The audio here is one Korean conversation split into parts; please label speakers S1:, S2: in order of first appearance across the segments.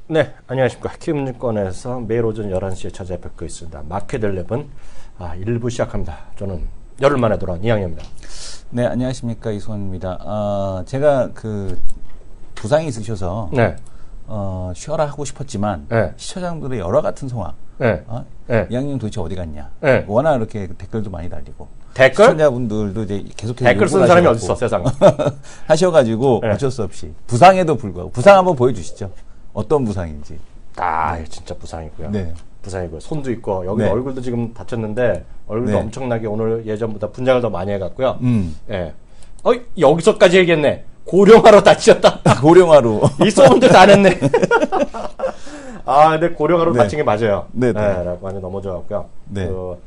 S1: 네, 안녕하십니까. 키움증권에서 매일 오전 11시에 찾아뵙고 있습니다. 마켓11 1부 시작합니다. 저는 열흘 만에 돌아온 이항현입니다.
S2: 네, 안녕하십니까. 이수원입니다. 제가 부상이 있으셔서
S1: 네.
S2: 쉬어라 하고 싶었지만
S1: 네.
S2: 시청자분들의 여러 같은 상황.
S1: 네.
S2: 네. 이항현 도대체 어디 갔냐.
S1: 네.
S2: 워낙 이렇게 댓글도 많이 달리고.
S1: 댓글?
S2: 시청자분들도 이제 계속해서
S1: 댓글 쓰는 사람이 어디 있어, 세상에.
S2: 하셔가지고
S1: 네.
S2: 어쩔 수 없이 부상에도 불구하고 부상 한번 보여주시죠. 어떤 부상인지.
S1: 진짜 부상이고요.
S2: 네.
S1: 부상이고요. 손도 있고 여기
S2: 네.
S1: 얼굴도 지금 다쳤는데 얼굴도
S2: 네.
S1: 엄청나게 오늘 예전보다 분장을 더 많이 해갖고요.
S2: 네.
S1: 여기서까지 얘기했네. 고령화로 다치셨다.
S2: 고령화로.
S1: 이 소문도 다 냈네. 근데 고령화로
S2: 네.
S1: 다친 게 맞아요.
S2: 네, 네.
S1: 라고 많이 넘어져갖고요.
S2: 네.
S1: 또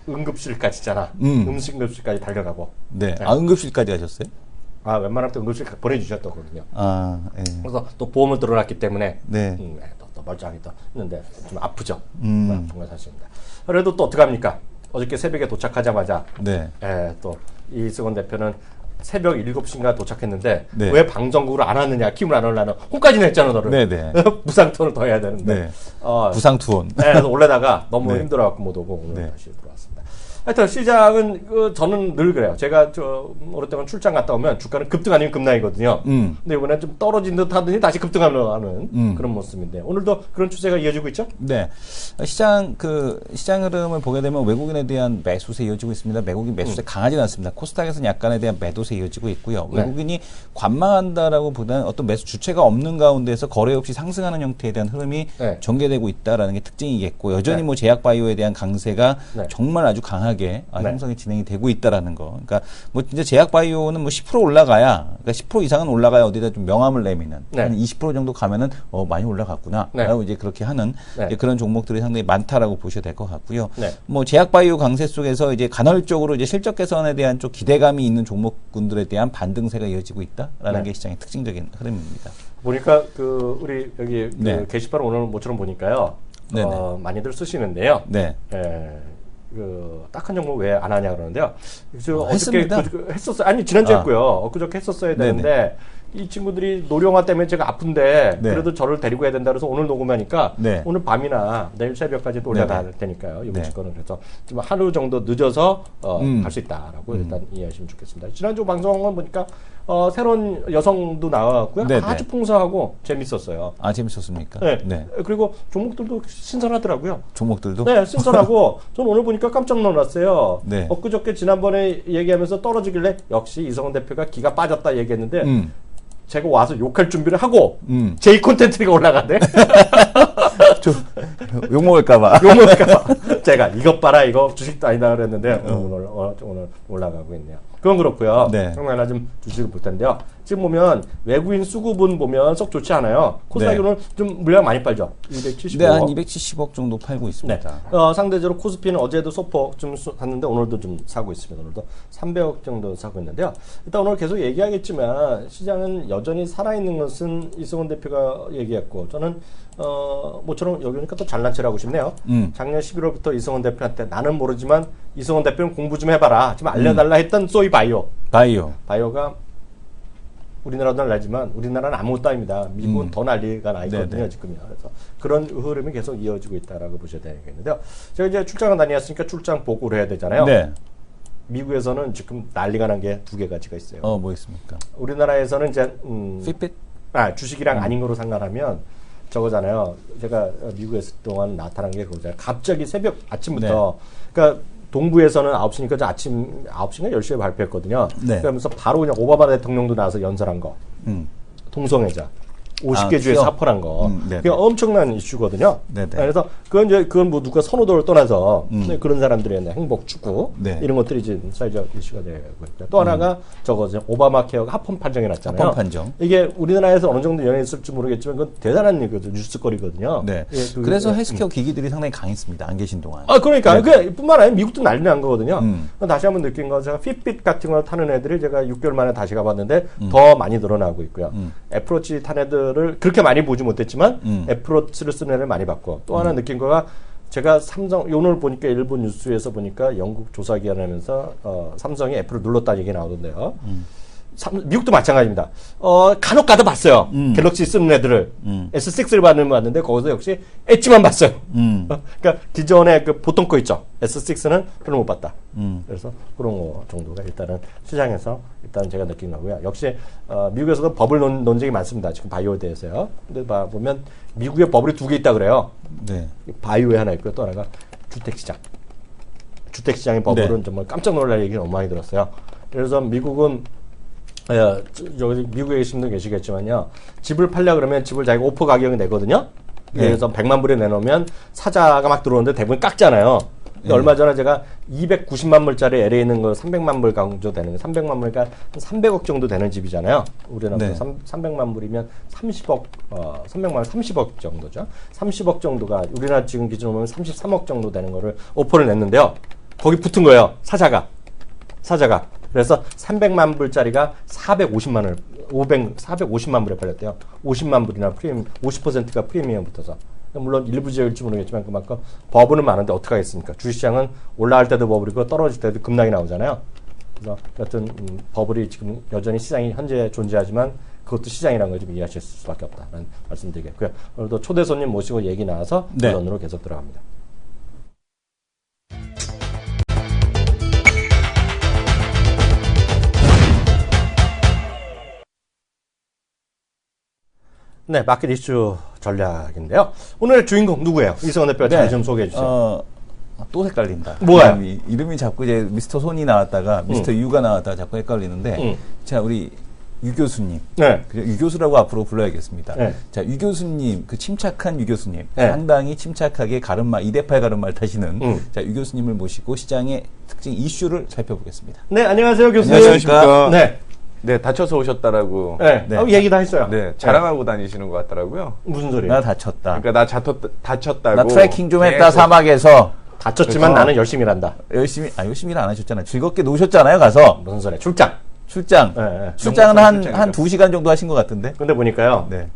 S1: 응급실까지잖아. 응급실까지 달려가고.
S2: 네.
S1: 네.
S2: 응급실까지 하셨어요?
S1: 웬만하면 또 응급실 보내주셨거든요.
S2: 예.
S1: 그래서 또 보험을 들어놨기 때문에
S2: 네.
S1: 또 멀쩡하게 또 했는데 좀 아프죠.
S2: 음.
S1: 아픈 건 사실입니다. 그래도 또 어떡합니까? 어저께 새벽에 도착하자마자
S2: 네.
S1: 또 이승원 대표는 새벽 7시인가 도착했는데
S2: 네.
S1: 왜 방정국을 안 하느냐, 킴을 안 하려는 홍까지 냈잖아 너를.
S2: 네네.
S1: 무상토를 더 해야 되는데.
S2: 네. 부상투혼.
S1: 그래서 올래다가 너무
S2: 네.
S1: 힘들어갖고 못 오고 오늘
S2: 네.
S1: 다시 들어왔습니다. 하여튼 시장은 저는 늘 그래요. 제가 오랫동안 출장 갔다 오면 주가는 급등 아니면 급락이거든요. 근데 이번에 좀 떨어진 듯 하더니 다시 급등하는 그런 모습인데 오늘도 그런 추세가 이어지고 있죠?
S2: 네. 시장 흐름을 보게 되면 외국인에 대한 매수세 이어지고 있습니다. 외국인 매수세 강하지는 않습니다. 코스닥에서는 약간에 대한 매도세 이어지고 있고요.
S1: 네.
S2: 외국인이 관망한다라고 보다는 어떤 매수 주체가 없는 가운데서 거래 없이 상승하는 형태에 대한 흐름이
S1: 네.
S2: 전개되고 있다라는 게 특징이겠고 여전히
S1: 네.
S2: 제약 바이오에 대한 강세가
S1: 네.
S2: 정말 아주 강하게
S1: 네.
S2: 형성이 진행이 되고 있다라는 거. 그러니까 진짜 제약 바이오는 10% 올라가야, 그러니까 10% 이상은 올라가야 어디다 좀 명암을 내미는
S1: 네.
S2: 한 20% 정도 가면은 많이 올라갔구나.
S1: 네.
S2: 라고 이제 그렇게 하는
S1: 네.
S2: 이제 그런 종목들이 상당히 많다라고 보셔야 될 것 같고요.
S1: 네.
S2: 제약 바이오 강세 속에서 이제 간헐적으로 이제 실적 개선에 대한 좀 기대감이 있는 종목군들에 대한 반등세가 이어지고 있다라는
S1: 네.
S2: 게 시장의 특징적인 흐름입니다.
S1: 보니까 우리 여기
S2: 네.
S1: 게시판 오늘 모처럼 보니까요.
S2: 네네.
S1: 많이들 쓰시는데요.
S2: 네.
S1: 딱한 종목 왜 안 하냐 그러는데요. 어저께
S2: 했습니다.
S1: 했었어요. 아니 지난주에 했고요. 엊그저께 했었어야 되는데 이 친구들이 노령화 때문에 제가 아픈데
S2: 네.
S1: 그래도 저를 데리고 해야 된다 그래서 오늘 녹음하니까
S2: 네.
S1: 오늘 밤이나 내일 새벽까지 또 올려야
S2: 네네.
S1: 되니까요. 이번
S2: 네.
S1: 주거는 그래서 좀 하루 정도 늦어서 갈 수 있다라고 일단 이해하시면 좋겠습니다. 지난주 방송은 보니까 새로운 여성도 나와갖고요.
S2: 네네.
S1: 아주 풍성하고 재밌었어요.
S2: 재밌었습니까?
S1: 네. 그리고 종목들도 신선하더라고요.
S2: 종목들도?
S1: 네, 신선하고 저는 오늘 보니까 깜짝 놀랐어요.
S2: 네.
S1: 엊그저께 지난번에 얘기하면서 떨어지길래 역시 이성훈 대표가 기가 빠졌다 얘기했는데 제가 와서 욕할 준비를 하고 제이 콘텐츠가 올라가네.
S2: 욕 먹을까봐.
S1: 욕 먹을까봐. 제가 이것 봐라 이거 주식도 아니다 그랬는데 오늘 올라가고 있네요. 그건 그렇고요.
S2: 네.
S1: 그럼 하나 좀 주식을 볼 텐데요. 지금 보면 외국인 수급은 보면 썩 좋지 않아요. 코스닥이
S2: 네.
S1: 오늘 좀 물량 많이 팔죠. 275억.
S2: 네, 한 270억 정도 팔고 있습니다.
S1: 네. 상대적으로 코스피는 어제도 소폭 좀 샀는데 오늘도 좀 사고 있습니다. 오늘도 300억 정도 사고 있는데요. 일단 오늘 계속 얘기하겠지만 시장은 여전히 살아있는 것은 이승원 대표가 얘기했고 저는 모처럼 여기 오니까 또 잘난 체를 하고 싶네요. 작년 11월부터 이승원 대표한테 나는 모르지만 이승원 대표는 공부 좀 해봐라. 지금 알려달라 했던 소위 바이오가 우리나라도 날지만 우리나라는 아무것도 아닙니다. 미국은 더 난리가 나 있거든요.
S2: 네네.
S1: 지금요. 그래서 그런 흐름이 계속 이어지고 있다라고 보셔야 되겠는데요. 제가 이제 출장을 다녔으니까 출장 보고를 해야 되잖아요.
S2: 네.
S1: 미국에서는 지금 난리가 난 게 두 개 가지가 있어요.
S2: 뭐 있습니까?
S1: 우리나라에서는 이제
S2: 핏빛?
S1: 주식이랑 아닌 거로 상관하면 저거잖아요. 제가 미국에 있을 동안 나타난 게 그거잖아요. 갑자기 새벽 아침부터 그러니까 동부에서는 9시니까 아침 9시인가 10시에 발표했거든요.
S2: 네.
S1: 그러면서 바로 그냥 오바마 대통령도 나와서 연설한 거. 동성애자. 50개 주에 사포한 거. 그게 엄청난 이슈거든요.
S2: 네네.
S1: 그래서 그건 뭐 누가 선호도를 떠나서 그런 사람들의 행복 추구 이런 것들이 지금 사회적 이슈가 되고 있고요. 또 하나가 저거죠. 오바마 케어가 합헌 판정이 났잖아요.
S2: 합헌 판정.
S1: 이게 우리나라에서 어느 정도 영향이 있을지 모르겠지만 그건 대단한 뉴스거리거든요.
S2: 네.
S1: 예,
S2: 그래서 헬스케어 기기들이 상당히 강했습니다. 안 계신 동안.
S1: 그러니까 뿐만 아니라 미국도 난리 난 거거든요. 다시 한번 느낀 건 제가 핏빛 같은 걸 타는 애들이 제가 6개월 만에 다시 가봤는데 더 많이 늘어나고 있고요. 애플워치 탄 애들을 그렇게 많이 보지 못했지만 애플워치를 쓰는 애를 많이 봤고 또 하나 느낀 거가 제가 오늘 보니까 일본 뉴스에서 보니까 영국 조사기관 하면서 삼성이 애플을 눌렀다는 얘기 나오던데요. 미국도 마찬가지입니다. 간혹 가다 봤어요. 갤럭시 쓰는 애들을. S6를 봤는데 거기서 역시 엣지만 봤어요. 그러니까 기존에 그 보통 거 있죠. S6는 별로 못 봤다. 그래서 그런 거 정도가 일단은 시장에서 일단 제가 느낀 거고요. 역시 미국에서도 버블 논쟁이 많습니다. 지금 바이오에 대해서요. 근데 보면 미국에 버블이 2개 있다 그래요.
S2: 네.
S1: 바이오에 하나 있고요. 또 하나가 주택시장. 주택시장의 버블은
S2: 네.
S1: 정말 깜짝 놀랄 얘기를 너무 많이 들었어요. 그래서 미국은 여기 미국에 계신 분도 계시겠지만요. 집을 팔려 그러면 집을 자기가 오퍼 가격에 내거든요. 그래서 100만 불에 내놓으면 사자가 막 들어오는데 대부분 깎잖아요. 근데 얼마 전에 제가 290만 불짜리 LA에 있는 거 300만 불 강조되는 300만 불이니까 한 300억 정도 되는 집이잖아요. 우리나라
S2: 네.
S1: 300만 불이면 30억 300만 불 30억 정도죠. 30억 정도가 우리나라 지금 기준으로 보면 33억 정도 되는 거를 오퍼를 냈는데요. 거기 붙은 거예요. 사자가. 그래서 300만 불짜리가 450만 불에 팔렸대요. 50만 불이나 프리미엄, 50%가 프리미엄 붙어서. 물론 일부 지역일지 모르겠지만 그만큼 버블은 많은데 어떡하겠습니까? 주식시장은 올라갈 때도 버블이고 떨어질 때도 급락이 나오잖아요. 그래서 여튼 버블이 지금 여전히 시장이 현재 존재하지만 그것도 시장이라는 걸 좀 이해하실 수밖에 없다는 말씀드리겠고요. 오늘도 초대 손님 모시고 얘기 나와서
S2: 네.
S1: 본론으로 계속 들어갑니다. 네, 마켓 이슈 전략인데요. 오늘 주인공 누구예요? 이승원 대표 잘 좀 소개해 주세요.
S2: 또 헷갈린다.
S1: 뭐야?
S2: 이름이 자꾸 이제 미스터 손이 나왔다가 미스터 유가 나왔다가 자꾸 헷갈리는데, 자, 우리 유 교수님.
S1: 네.
S2: 유 교수라고 앞으로 불러야겠습니다.
S1: 네.
S2: 자, 유 교수님, 그 침착한 유 교수님.
S1: 네.
S2: 상당히 침착하게 가름말, 2대8 가름말 타시는 자, 유 교수님을 모시고 시장의 특징 이슈를 살펴보겠습니다.
S1: 네, 안녕하세요, 교수님.
S3: 안녕하십니까.
S1: 네.
S3: 네, 다쳐서 오셨다라고.
S1: 네.
S2: 네.
S1: 얘기 다 했어요.
S3: 네, 자랑하고 다니시는 것 같더라고요.
S1: 무슨 소리예요?
S2: 나 다쳤다.
S3: 그러니까 나 다쳤다고.
S2: 나 트래킹 좀 했다,
S3: 계속.
S2: 사막에서.
S1: 다쳤지만
S3: 그래서-
S1: 나는 열심히 일한다.
S2: 열심히 일 안 하셨잖아요. 즐겁게 노셨잖아요, 가서.
S1: 무슨 소리야? 출장.
S2: 출장.
S1: 네, 네.
S2: 출장은
S3: 출장이죠.
S2: 한 2시간 정도 하신 것 같은데.
S1: 근데 보니까요.
S2: 네.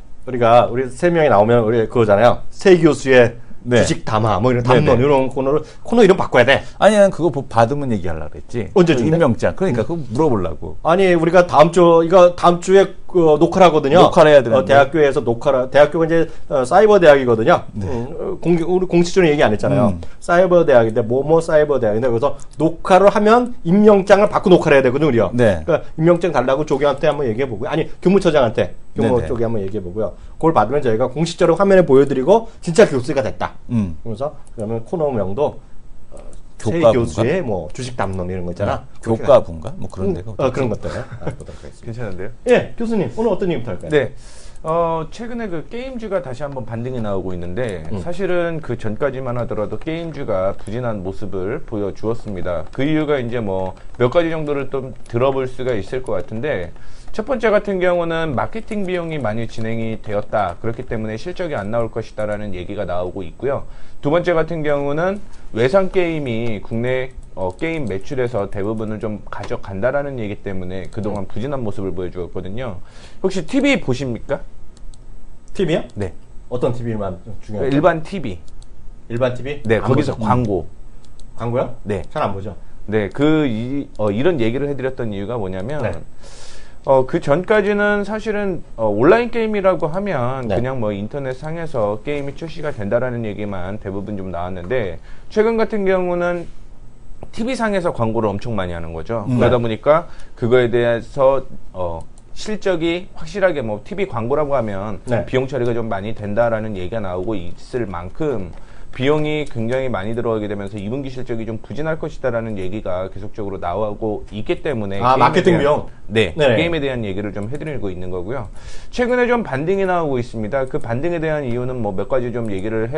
S1: 우리 세 명이 나오면 우리 그거잖아요. 세 교수의
S2: 네.
S1: 주식 담화 뭐 이런 담론
S2: 네네.
S1: 이런 코너 이름 바꿔야 돼.
S2: 아니, 난 그거 받으면 얘기하려고 그랬지.
S1: 언제
S2: 그
S1: 준대?
S2: 임명장. 그러니까 그거 물어보려고.
S1: 아니 우리가 다음 주에 녹화를 하거든요.
S2: 녹화를 해야 되는데.
S1: 대학교에서 대학교가 이제 사이버 대학이거든요.
S2: 네.
S1: 우리 공식적으로 얘기 안 했잖아요. 사이버 대학인데 뭐뭐 사이버 대학인데 그래서 녹화를 하면 임명장을 받고 녹화를 해야 되거든요, 우리요.
S2: 네.
S1: 그러니까 임명장 달라고 조교한테 한번 얘기해 보고요. 아니 교무처장한테 교무
S2: 네네.
S1: 쪽에 한번 얘기해 보고요. 그걸 받으면 저희가 공식적으로 화면에 보여드리고 진짜 교수가 됐다. 그래서 그러면 코너명도 세
S2: 교과분가?
S1: 교수의 뭐 주식 담론 이런 거 있잖아.
S2: 교과분가? 뭐 그런 데가.
S1: 그런 것들 보도록 하겠습니다.
S3: 괜찮은데요?
S1: 예, 교수님 오늘 어떤 얘기부터 할까요?
S3: 네. 최근에 그 게임주가 다시 한번 반등이 나오고 있는데 사실은 그 전까지만 하더라도 게임주가 부진한 모습을 보여주었습니다. 그 이유가 이제 뭐 몇 가지 정도를 좀 들어볼 수가 있을 것 같은데 첫 번째 같은 경우는 마케팅 비용이 많이 진행이 되었다. 그렇기 때문에 실적이 안 나올 것이다라는 얘기가 나오고 있고요. 두 번째 같은 경우는 외상 게임이 국내 게임 매출에서 대부분을 좀 가져간다라는 얘기 때문에 그동안 부진한 모습을 보여주었거든요. 혹시 TV 보십니까?
S1: TV요?
S3: 네.
S1: 어떤 TV만 중요해요?
S3: 일반 TV.
S1: 일반 TV?
S3: 네,
S1: 안
S3: 거기서
S1: 보죠.
S3: 광고.
S1: 광고요?
S3: 네.
S1: 잘 안 보죠.
S3: 네, 이런 얘기를 해드렸던 이유가 뭐냐면,
S1: 네.
S3: 그 전까지는 사실은 온라인 게임이라고 하면
S1: 네.
S3: 그냥 뭐 인터넷 상에서 게임이 출시가 된다라는 얘기만 대부분 좀 나왔는데 최근 같은 경우는 TV 상에서 광고를 엄청 많이 하는 거죠. 그러다 보니까 그거에 대해서 실적이 확실하게 뭐 TV 광고라고 하면
S1: 네.
S3: 비용 처리가 좀 많이 된다라는 얘기가 나오고 있을 만큼 비용이 굉장히 많이 들어가게 되면서 2분기 실적이 좀 부진할 것이다라는 얘기가 계속적으로 나오고 있기 때문에
S1: 아,
S3: 게임에
S1: 마케팅
S3: 대한-
S1: 비용?
S3: 네,
S1: 네네.
S3: 게임에 대한 얘기를 좀 해드리고 있는 거고요. 최근에 좀 반등이 나오고 있습니다. 그 반등에 대한 이유는 뭐 몇 가지 좀 얘기를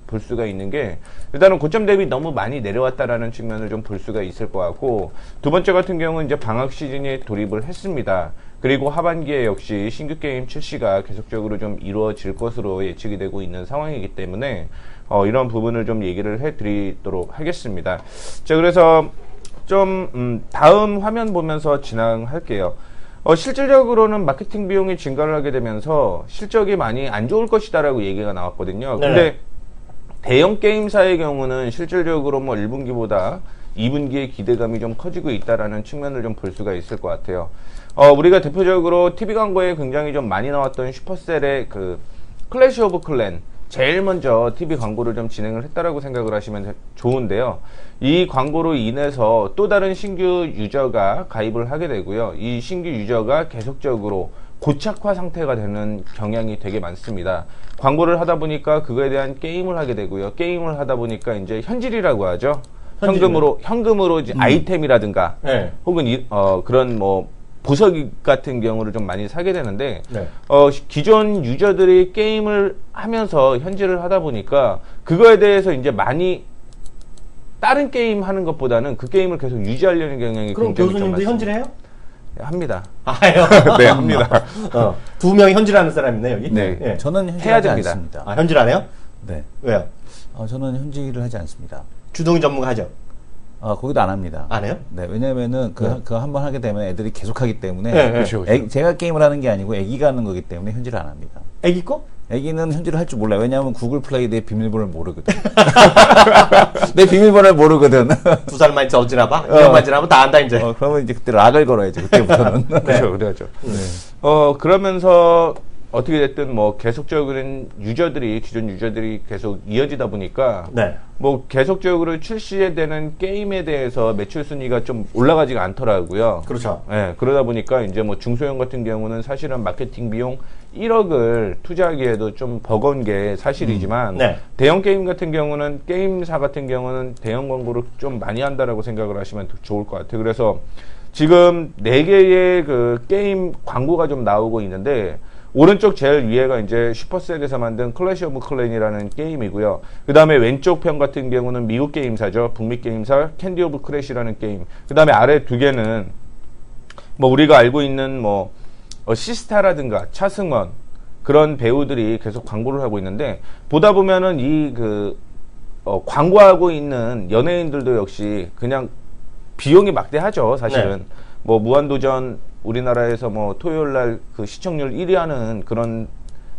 S3: 볼 수가 있는 게 일단은 고점 대비 너무 많이 내려왔다라는 측면을 좀 볼 수가 있을 것 같고 두 번째 같은 경우는 이제 방학 시즌에 돌입을 했습니다. 그리고 하반기에 역시 신규 게임 출시가 계속적으로 좀 이루어질 것으로 예측이 되고 있는 상황이기 때문에 이런 부분을 좀 얘기를 해드리도록 하겠습니다. 자, 그래서 좀 다음 화면 보면서 진행할게요. 실질적으로는 마케팅 비용이 증가를 하게 되면서 실적이 많이 안 좋을 것이다라고 얘기가 나왔거든요.
S1: 네네.
S3: 근데 대형 게임사의 경우는 실질적으로 뭐 1분기보다 2분기의 기대감이 좀 커지고 있다라는 측면을 좀 볼 수가 있을 것 같아요. 우리가 대표적으로 TV 광고에 굉장히 좀 많이 나왔던 슈퍼셀의 그 클래시 오브 클랜 제일 먼저 TV 광고를 좀 진행을 했다라고 생각을 하시면 좋은데요. 이 광고로 인해서 또 다른 신규 유저가 가입을 하게 되고요. 이 신규 유저가 계속적으로 고착화 상태가 되는 경향이 되게 많습니다. 광고를 하다 보니까 그거에 대한 게임을 하게 되고요. 게임을 하다 보니까 이제 현질이라고 하죠. 현금으로 이제 아이템이라든가
S1: 네.
S3: 혹은 그런 뭐 보석 같은 경우를 좀 많이 사게 되는데
S1: 네.
S3: 기존 유저들이 게임을 하면서 현질을 하다 보니까 그거에 대해서 이제 많이 다른 게임 하는 것보다는 그 게임을 계속 유지하려는 경향이
S1: 그럼
S3: 굉장히 좀
S1: 교수님도
S3: 많습니다.
S1: 현질해요?
S3: 합니다.
S1: 아요.
S3: 네, 합니다.
S1: 두 명이 현질하는 사람이네 여기.
S3: 네.
S1: 예.
S2: 저는
S3: 해야
S2: 현질하지
S3: 됩니다.
S2: 않습니다.
S1: 아 현질 안 해요?
S2: 네.
S1: 왜요?
S2: 저는 현질을 하지 않습니다.
S1: 주동이 전문가 하죠.
S2: 거기도 안 합니다.
S1: 안 해요?
S2: 네, 왜냐면은 그거 한 번 하게 되면 애들이 계속 하기 때문에
S1: 네, 네.
S3: 그렇죠.
S2: 제가 게임을 하는 게 아니고 애기가 하는 거기 때문에 현질을 안 합니다.
S1: 애기 거?
S2: 애기는 현질을 할 줄 몰라요. 왜냐하면 구글 플레이 내 비밀번호를 모르거든. 내 비밀번호를 모르거든.
S1: 2살만 어지나 봐. 2년만 지나면 다 안다 이제.
S2: 그러면 이제 그때 락을 걸어야지. 그때부터는.
S3: 그렇죠, 그래야죠. 그러면서 어떻게 됐든 뭐 계속적인 유저들이 기존 유저들이 계속 이어지다 보니까
S1: 네.
S3: 뭐 계속적으로 출시되는 게임에 대해서 매출 순위가 좀 올라가지가 않더라고요.
S1: 그렇죠.
S3: 예, 그러다 보니까 이제 뭐 중소형 같은 경우는 사실은 마케팅 비용 1억을 투자하기에도 좀 버거운 게 사실이지만
S1: 네.
S3: 대형 게임 같은 경우는 게임사 같은 경우는 대형 광고를 좀 많이 한다라고 생각을 하시면 더 좋을 것 같아요. 그래서 지금 4개의 그 게임 광고가 좀 나오고 있는데 오른쪽 제일 위에가 이제 슈퍼셀에서 만든 클래시 오브 클랜이라는 게임이고요. 그 다음에 왼쪽 편 같은 경우는 미국 게임사죠. 북미 게임사 캔디 오브 크래시라는 게임. 그 다음에 아래 두 개는 뭐 우리가 알고 있는 뭐 시스타라든가 차승원 그런 배우들이 계속 광고를 하고 있는데 보다 보면은 이 광고하고 있는 연예인들도 역시 그냥 비용이 막대하죠. 사실은
S1: 네.
S3: 뭐 무한도전 우리나라에서 뭐 토요일 날 그 시청률 1위 하는 그런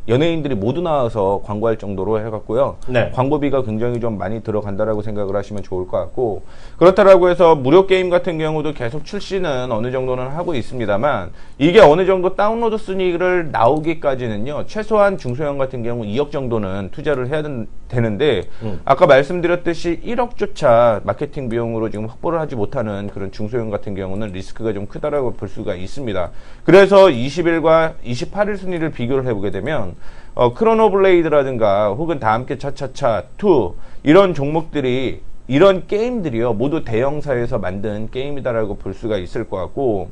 S3: 연예인들이 모두 나와서 광고할 정도로 해갖고요.
S1: 네.
S3: 광고비가 굉장히 좀 많이 들어간다라고 생각을 하시면 좋을 것 같고 그렇다라고 해서 무료 게임 같은 경우도 계속 출시는 어느 정도는 하고 있습니다만 이게 어느 정도 다운로드 순위를 나오기까지는요. 최소한 중소형 같은 경우 2억 정도는 투자를 해야 되는데 아까 말씀드렸듯이 1억조차 마케팅 비용으로 지금 확보를 하지 못하는 그런 중소형 같은 경우는 리스크가 좀 크다라고 볼 수가 있습니다. 그래서 20일과 28일 순위를 비교를 해보게 되면 크로노블레이드라든가 혹은 다함께 차차차 2 이런 종목들이 이런 게임들이요 모두 대형사에서 만든 게임이다라고 볼 수가 있을 것 같고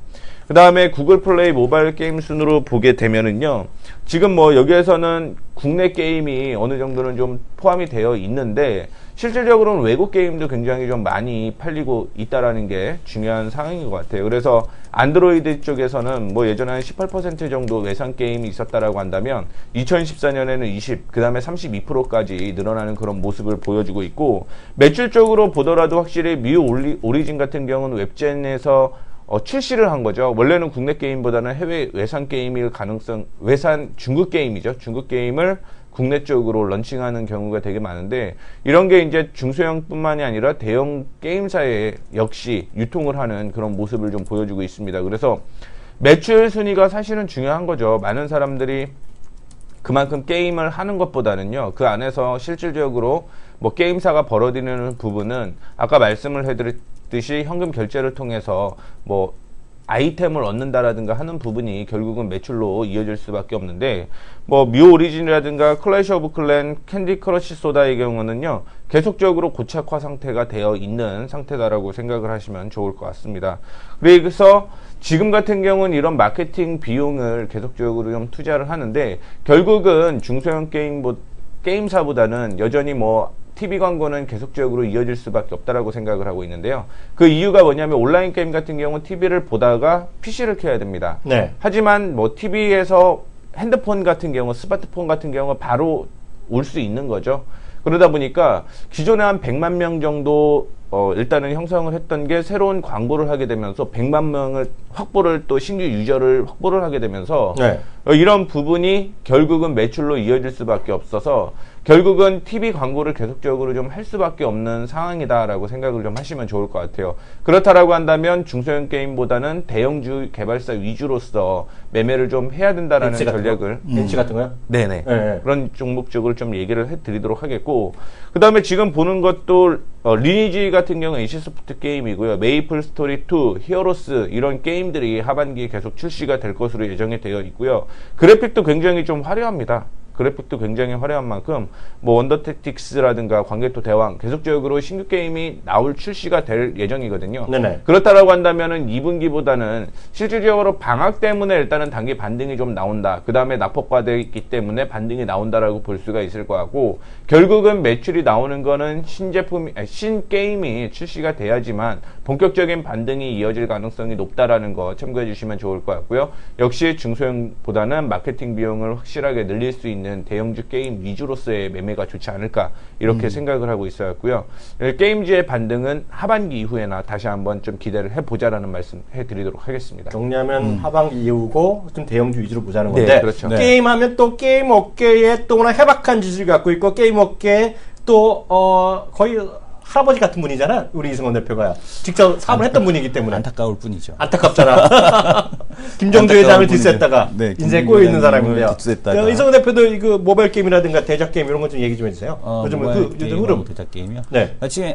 S3: 그 다음에 구글 플레이 모바일 게임 순으로 보게 되면은요 지금 뭐 여기에서는 국내 게임이 어느 정도는 좀 포함이 되어 있는데 실질적으로는 외국 게임도 굉장히 좀 많이 팔리고 있다라는 게 중요한 상황인 것 같아요. 그래서 안드로이드 쪽에서는 뭐 예전에 한 18% 정도 외산 게임이 있었다라고 한다면 2014년에는 20, 그 다음에 32%까지 늘어나는 그런 모습을 보여주고 있고 매출적으로 보더라도 확실히 미우 오리진 같은 경우는 웹젠에서 출시를 한 거죠. 원래는 국내 게임보다는 해외 외산 게임일 가능성, 외산 중국 게임이죠. 중국 게임을 국내 쪽으로 런칭하는 경우가 되게 많은데 이런 게 이제 중소형뿐만이 아니라 대형 게임사에 역시 유통을 하는 그런 모습을 좀 보여주고 있습니다. 그래서 매출 순위가 사실은 중요한 거죠. 많은 사람들이 그만큼 게임을 하는 것보다는요. 그 안에서 실질적으로 뭐 게임사가 벌어들이는 부분은 아까 말씀을 해드렸듯이 현금 결제를 통해서 뭐 아이템을 얻는다라든가 하는 부분이 결국은 매출로 이어질 수밖에 없는데 뭐 뮤 오리진이라든가 클래시 오브 클랜, 캔디 크러쉬 소다의 경우는요 계속적으로 고착화 상태가 되어 있는 상태다라고 생각을 하시면 좋을 것 같습니다. 그래서 지금 같은 경우는 이런 마케팅 비용을 계속적으로 좀 투자를 하는데 결국은 중소형 게임사보다는 여전히 뭐 TV 광고는 계속적으로 이어질 수밖에 없다라고 생각을 하고 있는데요. 그 이유가 뭐냐면 온라인 게임 같은 경우는 TV를 보다가 PC를 켜야 됩니다.
S1: 네.
S3: 하지만 뭐 TV에서 핸드폰 같은 경우, 스마트폰 같은 경우 바로 올 수 있는 거죠. 그러다 보니까 기존에 한 100만 명 정도 일단은 형성을 했던 게 새로운 광고를 하게 되면서 100만 명을 확보를 또 신규 유저를 확보를 하게 되면서
S1: 네.
S3: 이런 부분이 결국은 매출로 이어질 수밖에 없어서 결국은 TV 광고를 계속적으로 좀 할 수밖에 없는 상황이다라고 생각을 좀 하시면 좋을 것 같아요. 그렇다라고 한다면 중소형 게임보다는 대형주 개발사 위주로서 매매를 좀 해야 된다라는
S1: 벤치 같은
S3: 전략을
S1: 벤치 같은 거요?
S3: 네네.
S1: 네.
S3: 그런 종목 쪽을 좀 얘기를 해드리도록 하겠고, 그 다음에 지금 보는 것도, 리니지 같은 경우는 NC소프트 게임이고요. 메이플 스토리 2, 히어로스, 이런 게임들이 하반기에 계속 출시가 될 것으로 예정이 되어 있고요. 그래픽도 굉장히 좀 화려합니다. 그래픽도 굉장히 화려한 만큼 뭐 원더택틱스라든가 광개토 대왕 계속적으로 신규 게임이 나올 출시가 될 예정이거든요.
S1: 네네.
S3: 그렇다라고 한다면은 2분기보다는 실질적으로 방학 때문에 일단은 단기 반등이 좀 나온다. 그 다음에 낙폭과되기 때문에 반등이 나온다라고 볼 수가 있을 것 같고, 결국은 매출이 나오는 거는 신 게임이 출시가 돼야지만 본격적인 반등이 이어질 가능성이 높다라는 거 참고해 주시면 좋을 것 같고요. 역시 중소형보다는 마케팅 비용을 확실하게 늘릴 수 있는 대형주 게임 위주로서의 매매가 좋지 않을까 이렇게 생각을 하고 있었고요. 게임즈의 반등은 하반기 이후에나 다시 한번 좀 기대를 해보자라는 말씀 해드리도록 하겠습니다.
S1: 정리하면 하반기 이후고 좀 대형주 위주로 보자는
S3: 네,
S1: 건데
S3: 그렇죠.
S2: 네.
S1: 게임하면 또 게임 업계에 또 워낙 해박한 지식을 갖고 있고 게임 업계에 또 거의 할아버지 같은 분이잖아. 우리 이승원 대표가 직접 사업을 했던 분이기 때문에
S2: 안타까울 뿐이죠.
S1: 안타깝잖아. 김정주 회장을 디스했다가
S2: 네,
S1: 인생에 꼬여 있는
S2: 김정주
S1: 사람인데요.
S2: 회장을 디스했다가.
S1: 이승원 대표도 이거 모바일 게임이라든가 대작 게임 이런 것 좀 얘기 좀 해주세요. 요즘
S2: 모바일
S1: 요즘
S2: 게임하고
S1: 흐름.
S2: 대작 게임이요?
S1: 네.
S2: 지금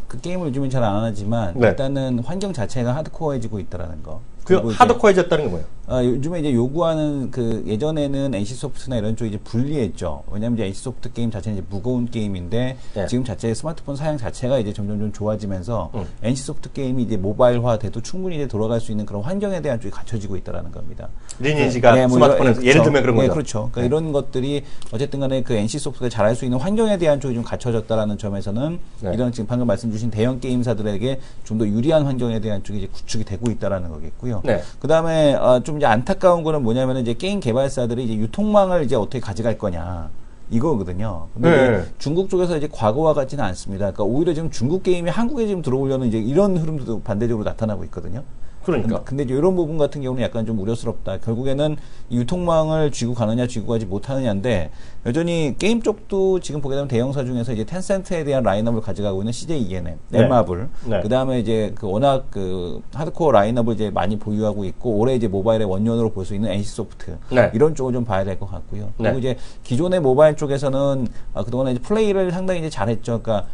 S2: 그 게임을 요즘은 잘 안 하지만
S1: 네.
S2: 일단은 환경 자체가 하드코어해지고 있다라는 거.
S1: 그
S2: 그리고 이제
S1: 하드코어해졌다는 게 뭐예요?
S2: 요즘에 이제 요구하는 그 예전에는 NC소프트나 이런 쪽이 이제 불리했죠. 왜냐면 이제 NC소프트 게임 자체는 이제 무거운 게임인데
S1: 네.
S2: 지금 자체 스마트폰 사양 자체가 이제 점점 좀 좋아지면서 NC소프트 게임이 이제 모바일화돼도 충분히 이제 돌아갈 수 있는 그런 환경에 대한 쪽이 갖춰지고 있다라는 겁니다.
S1: 리니지가
S2: 네, 뭐
S1: 스마트폰에서
S2: 이런-
S1: 예를 들면 그런
S2: 네,
S1: 거죠.
S2: 그렇죠. 그러니까 이런 것들이 어쨌든 간에 그 NC소프트가 잘할 수 있는 환경에 대한 쪽이 좀 갖춰졌다라는 점에서는
S1: 네.
S2: 이런 지금 방금 말씀 주신 대형 게임사들에게 좀 더 유리한 환경에 대한 쪽이 이제 구축이 되고 있다라는 거겠고요.
S1: 네.
S2: 그다음에 좀 이제 안타까운 거는 뭐냐면은 이제 게임 개발사들이 이제 유통망을 이제 어떻게 가져갈 거냐. 이거거든요. 근데
S1: 네.
S2: 이제 중국 쪽에서 이제 과거와 같지는 않습니다. 그러니까 오히려 지금 중국 게임이 한국에 지금 들어오려는 이제 이런 흐름도 반대적으로 나타나고 있거든요.
S1: 그러니까.
S2: 근데 이제 이런 부분 같은 경우는 약간 좀 우려스럽다. 결국에는 이 유통망을 쥐고 가느냐, 쥐고 가지 못하느냐인데, 여전히 게임 쪽도 지금 보게 되면 대형사 중에서 이제 텐센트에 대한 라인업을 가져가고 있는 CJ ENM,
S1: 네.
S2: 넷마블,
S1: 네.
S2: 그 다음에 이제 그 워낙 그 하드코어 라인업을 이제 많이 보유하고 있고, 올해 이제 모바일의 원년으로 볼 수 있는 NC소프트,
S1: 네.
S2: 이런 쪽을 좀 봐야 될 것 같고요.
S1: 네.
S2: 그리고 이제 기존의 모바일 쪽에서는 그동안에 이제 플레이를 상당히 이제 잘했죠. 그러니까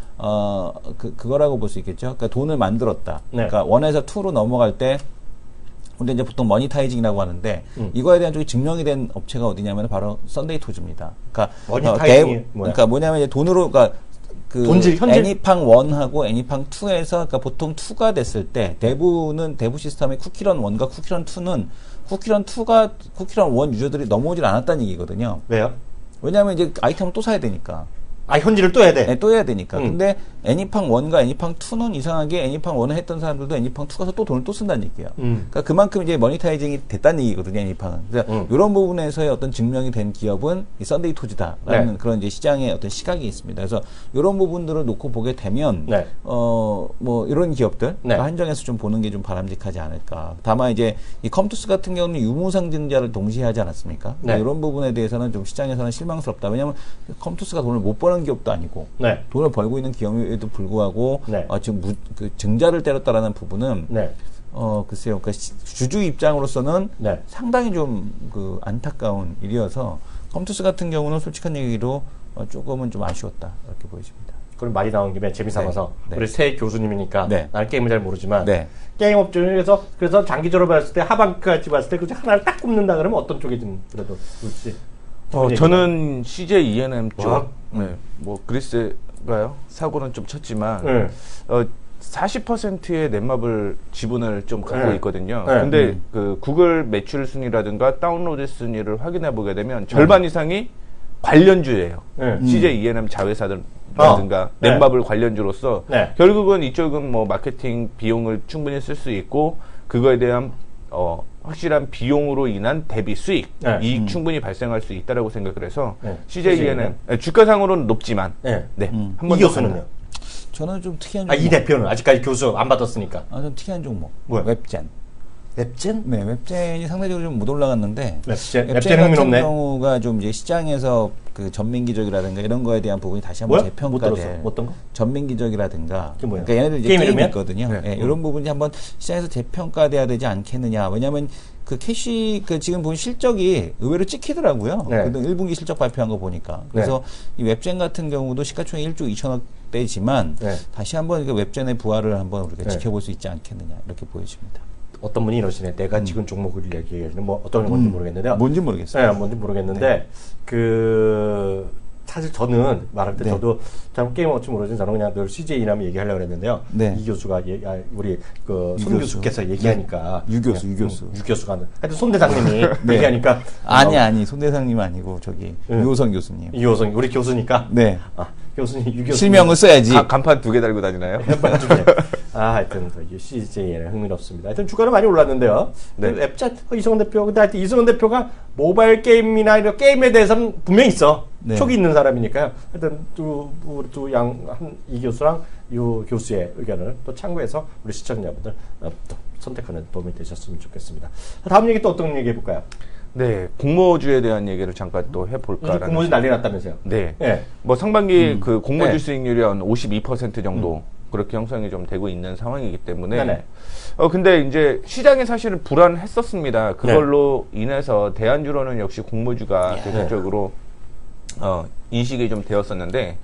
S2: 그거라고 볼 수 있겠죠. 그러니까 돈을 만들었다.
S1: 네.
S2: 그러니까 1에서 2로 넘어갈 때 근데 이제 보통 머니타이징이라고 하는데 이거에 대한 쪽이 증명이 된 업체가 어디냐면 바로 썬데이 토즈입니다. 그러니까
S1: 머니타이징이 뭐야?
S2: 그러니까 뭐냐면 이제 돈으로 그러니까 그
S1: 돈질, 현질?
S2: 애니팡 1하고 애니팡 2에서 그러니까 보통 2가 됐을 때 대부 시스템의 쿠키런 1과 쿠키런 2는 쿠키런 1 유저들이 넘어오질 않았다는 얘기거든요.
S1: 왜요?
S2: 왜냐하면 이제 아이템을 또 사야 되니까.
S1: 현질을 또 해야 돼.
S2: 네, 또 해야 되니까.
S1: 음.
S2: 근데 애니팡 1과 애니팡 2는 이상하게 애니팡 1을 했던 사람들도 애니팡 2 가서 또 돈을 또 쓴다는 얘기예요. 그러니까 그만큼 이제 머니타이징이 됐다는 얘기거든요, 애니팡은. 그래서 이런 부분에서의 어떤 증명이 된 기업은 이 썬데이 토즈다라는
S1: 네.
S2: 그런 이제 시장의 어떤 시각이 있습니다. 그래서 이런 부분들을 놓고 보게 되면
S1: 네.
S2: 뭐 이런 기업들
S1: 네.
S2: 한정해서 좀 보는 게 좀 바람직하지 않을까. 다만 이제 이 컴투스 같은 경우는 유무상증자를 동시에 하지 않았습니까?
S1: 네.
S2: 이런 부분에 대해서는 좀 시장에서는 실망스럽다. 왜냐하면 컴투스가 돈을 못 버는 기업도 아니고
S1: 네.
S2: 돈을 벌고 있는 기업에도 불구하고
S1: 네.
S2: 지금 그 증자를 때렸다라는 부분은
S1: 네.
S2: 글쎄요. 그러니까 주주 입장으로서는
S1: 네.
S2: 상당히 좀 그 안타까운 일이어서 컴투스 같은 경우는 솔직한 얘기로 조금은 좀 아쉬웠다 이렇게 보여집니다.
S1: 그럼 말이 나온 김에 재미삼아서
S2: 네.
S1: 우리 새 교수님이니까
S2: 네.
S1: 나는 게임을 잘 모르지만
S2: 네.
S1: 게임 업종에서 그래서 장기 졸업을 했을 때 하반기까지 봤을 때 그 하나를 딱 꼽는다 그러면 어떤 쪽이 좀 그래도 좋지?
S3: 저는 CJ ENM 쪽,
S1: 와.
S3: 네, 뭐 그리스가요 사고는 좀 쳤지만
S1: 네.
S3: 40%의 넷마블 지분을 좀 갖고
S1: 네.
S3: 있거든요.
S1: 네.
S3: 근데 그 구글 매출 순위라든가 다운로드 순위를 확인해 보게 되면 절반 이상이 관련주예요.
S1: 네.
S3: CJ ENM 자회사들라든가
S1: 네.
S3: 넷마블 관련주로서
S1: 네.
S3: 결국은 이쪽은 뭐 마케팅 비용을 충분히 쓸 수 있고 그거에 대한 확실한 비용으로 인한 대비 수익,
S1: 네.
S3: 이익 충분히 발생할 수 있다라고 생각을 해서
S1: 네.
S3: CJ ENM 주가상으로는 높지만
S1: 네.
S3: 네.
S1: 이
S3: 한번
S1: 교수는요?
S2: 저는 좀 특이한
S1: 아,
S2: 종목.
S1: 이 대표는 아직까지 교수 안 받았으니까.
S2: 좀 특이한 종목.
S1: 뭐야?
S2: 웹젠.
S1: 웹젠?
S2: 네, 웹젠이 상대적으로 좀 못 올라갔는데
S1: 웹젠
S2: 같은
S1: 흥미롭네.
S2: 경우가 좀 이제 시장에서 그 전민기적이라든가 이런 거에 대한 부분이 다시 한번
S1: 뭐야? 못
S2: 재평가될
S1: 들었어. 어떤 거?
S2: 전민기적이라든가
S1: 그게 뭐야?
S2: 그러니까 얘네들 이제
S1: 게임
S2: 게임이
S1: 이름이야?
S2: 있거든요.
S1: 네.
S2: 예, 이런 부분이 한번 시장에서 재평가돼야 되지 않겠느냐. 왜냐하면 그 캐시 그 지금 본 실적이 의외로 찍히더라고요.
S1: 네.
S2: 그 1분기 실적 발표한 거 보니까. 그래서 이 웹젠 같은 경우도 시가총액 1조 2천억대지만
S1: 네.
S2: 다시 한번 그 웹젠의 부활을 한번 우리가
S1: 네.
S2: 지켜볼 수 있지 않겠느냐 이렇게 보여집니다.
S1: 어떤 분이 이러시네. 내가 지금 종목을 얘기하시는 뭐 어떤 건지 모르겠는데요.
S2: 뭔지 모르겠어요.
S1: 네, 뭔지 모르겠는데 그 사실 저는 말할 때
S2: 네.
S1: 저도 잘 게임 어찌 모르지만 저는 그냥 늘 CJ라면 얘기하려고 했는데요.
S2: 네.
S1: 이 교수가 우리 그
S2: 유
S1: 손
S2: 교수.
S1: 교수께서 얘기하니까
S2: 유 교수, 유 교수.
S1: 유 교수가 하여튼 손 대장님이
S2: 네.
S1: 얘기하니까
S2: 아니 손 대상님 아니고 저기
S1: 네.
S2: 유호성 교수님.
S1: 이호성 우리 교수니까
S2: 네.
S1: 교수님 유 교수
S2: 실명을 써야지.
S3: 간판 2개 달고 다니나요?
S1: 하여튼 CJ는 흥미롭습니다. 하여튼 주가는 많이 올랐는데요.
S3: 네.
S1: 앱자 이성원 대표 근데 하여튼 이성원 대표가 모바일 게임이나 이런 게임에 대해서는 분명히 있어.
S2: 네.
S1: 촉이 있는 사람이니까요. 하여튼 이 교수랑 유 교수의 의견을 또 참고해서 우리 시청자분들 또 선택하는 도움이 되셨으면 좋겠습니다. 다음 얘기 또 어떤 얘기 해볼까요?
S3: 네, 공모주에 대한 얘기를 잠깐 또 해볼까라는.
S1: 공모주 난리 났다면서요?
S3: 네.
S1: 네.
S3: 뭐 상반기 그 공모주
S1: 네.
S3: 수익률이 한 52% 정도 그렇게 형성이 좀 되고 있는 상황이기 때문에.
S1: 네네.
S3: 근데 이제 시장이 사실은 불안했었습니다. 그걸로 인해서 대안주로는 역시 공모주가 계속적으로 인식이 좀 되었었는데,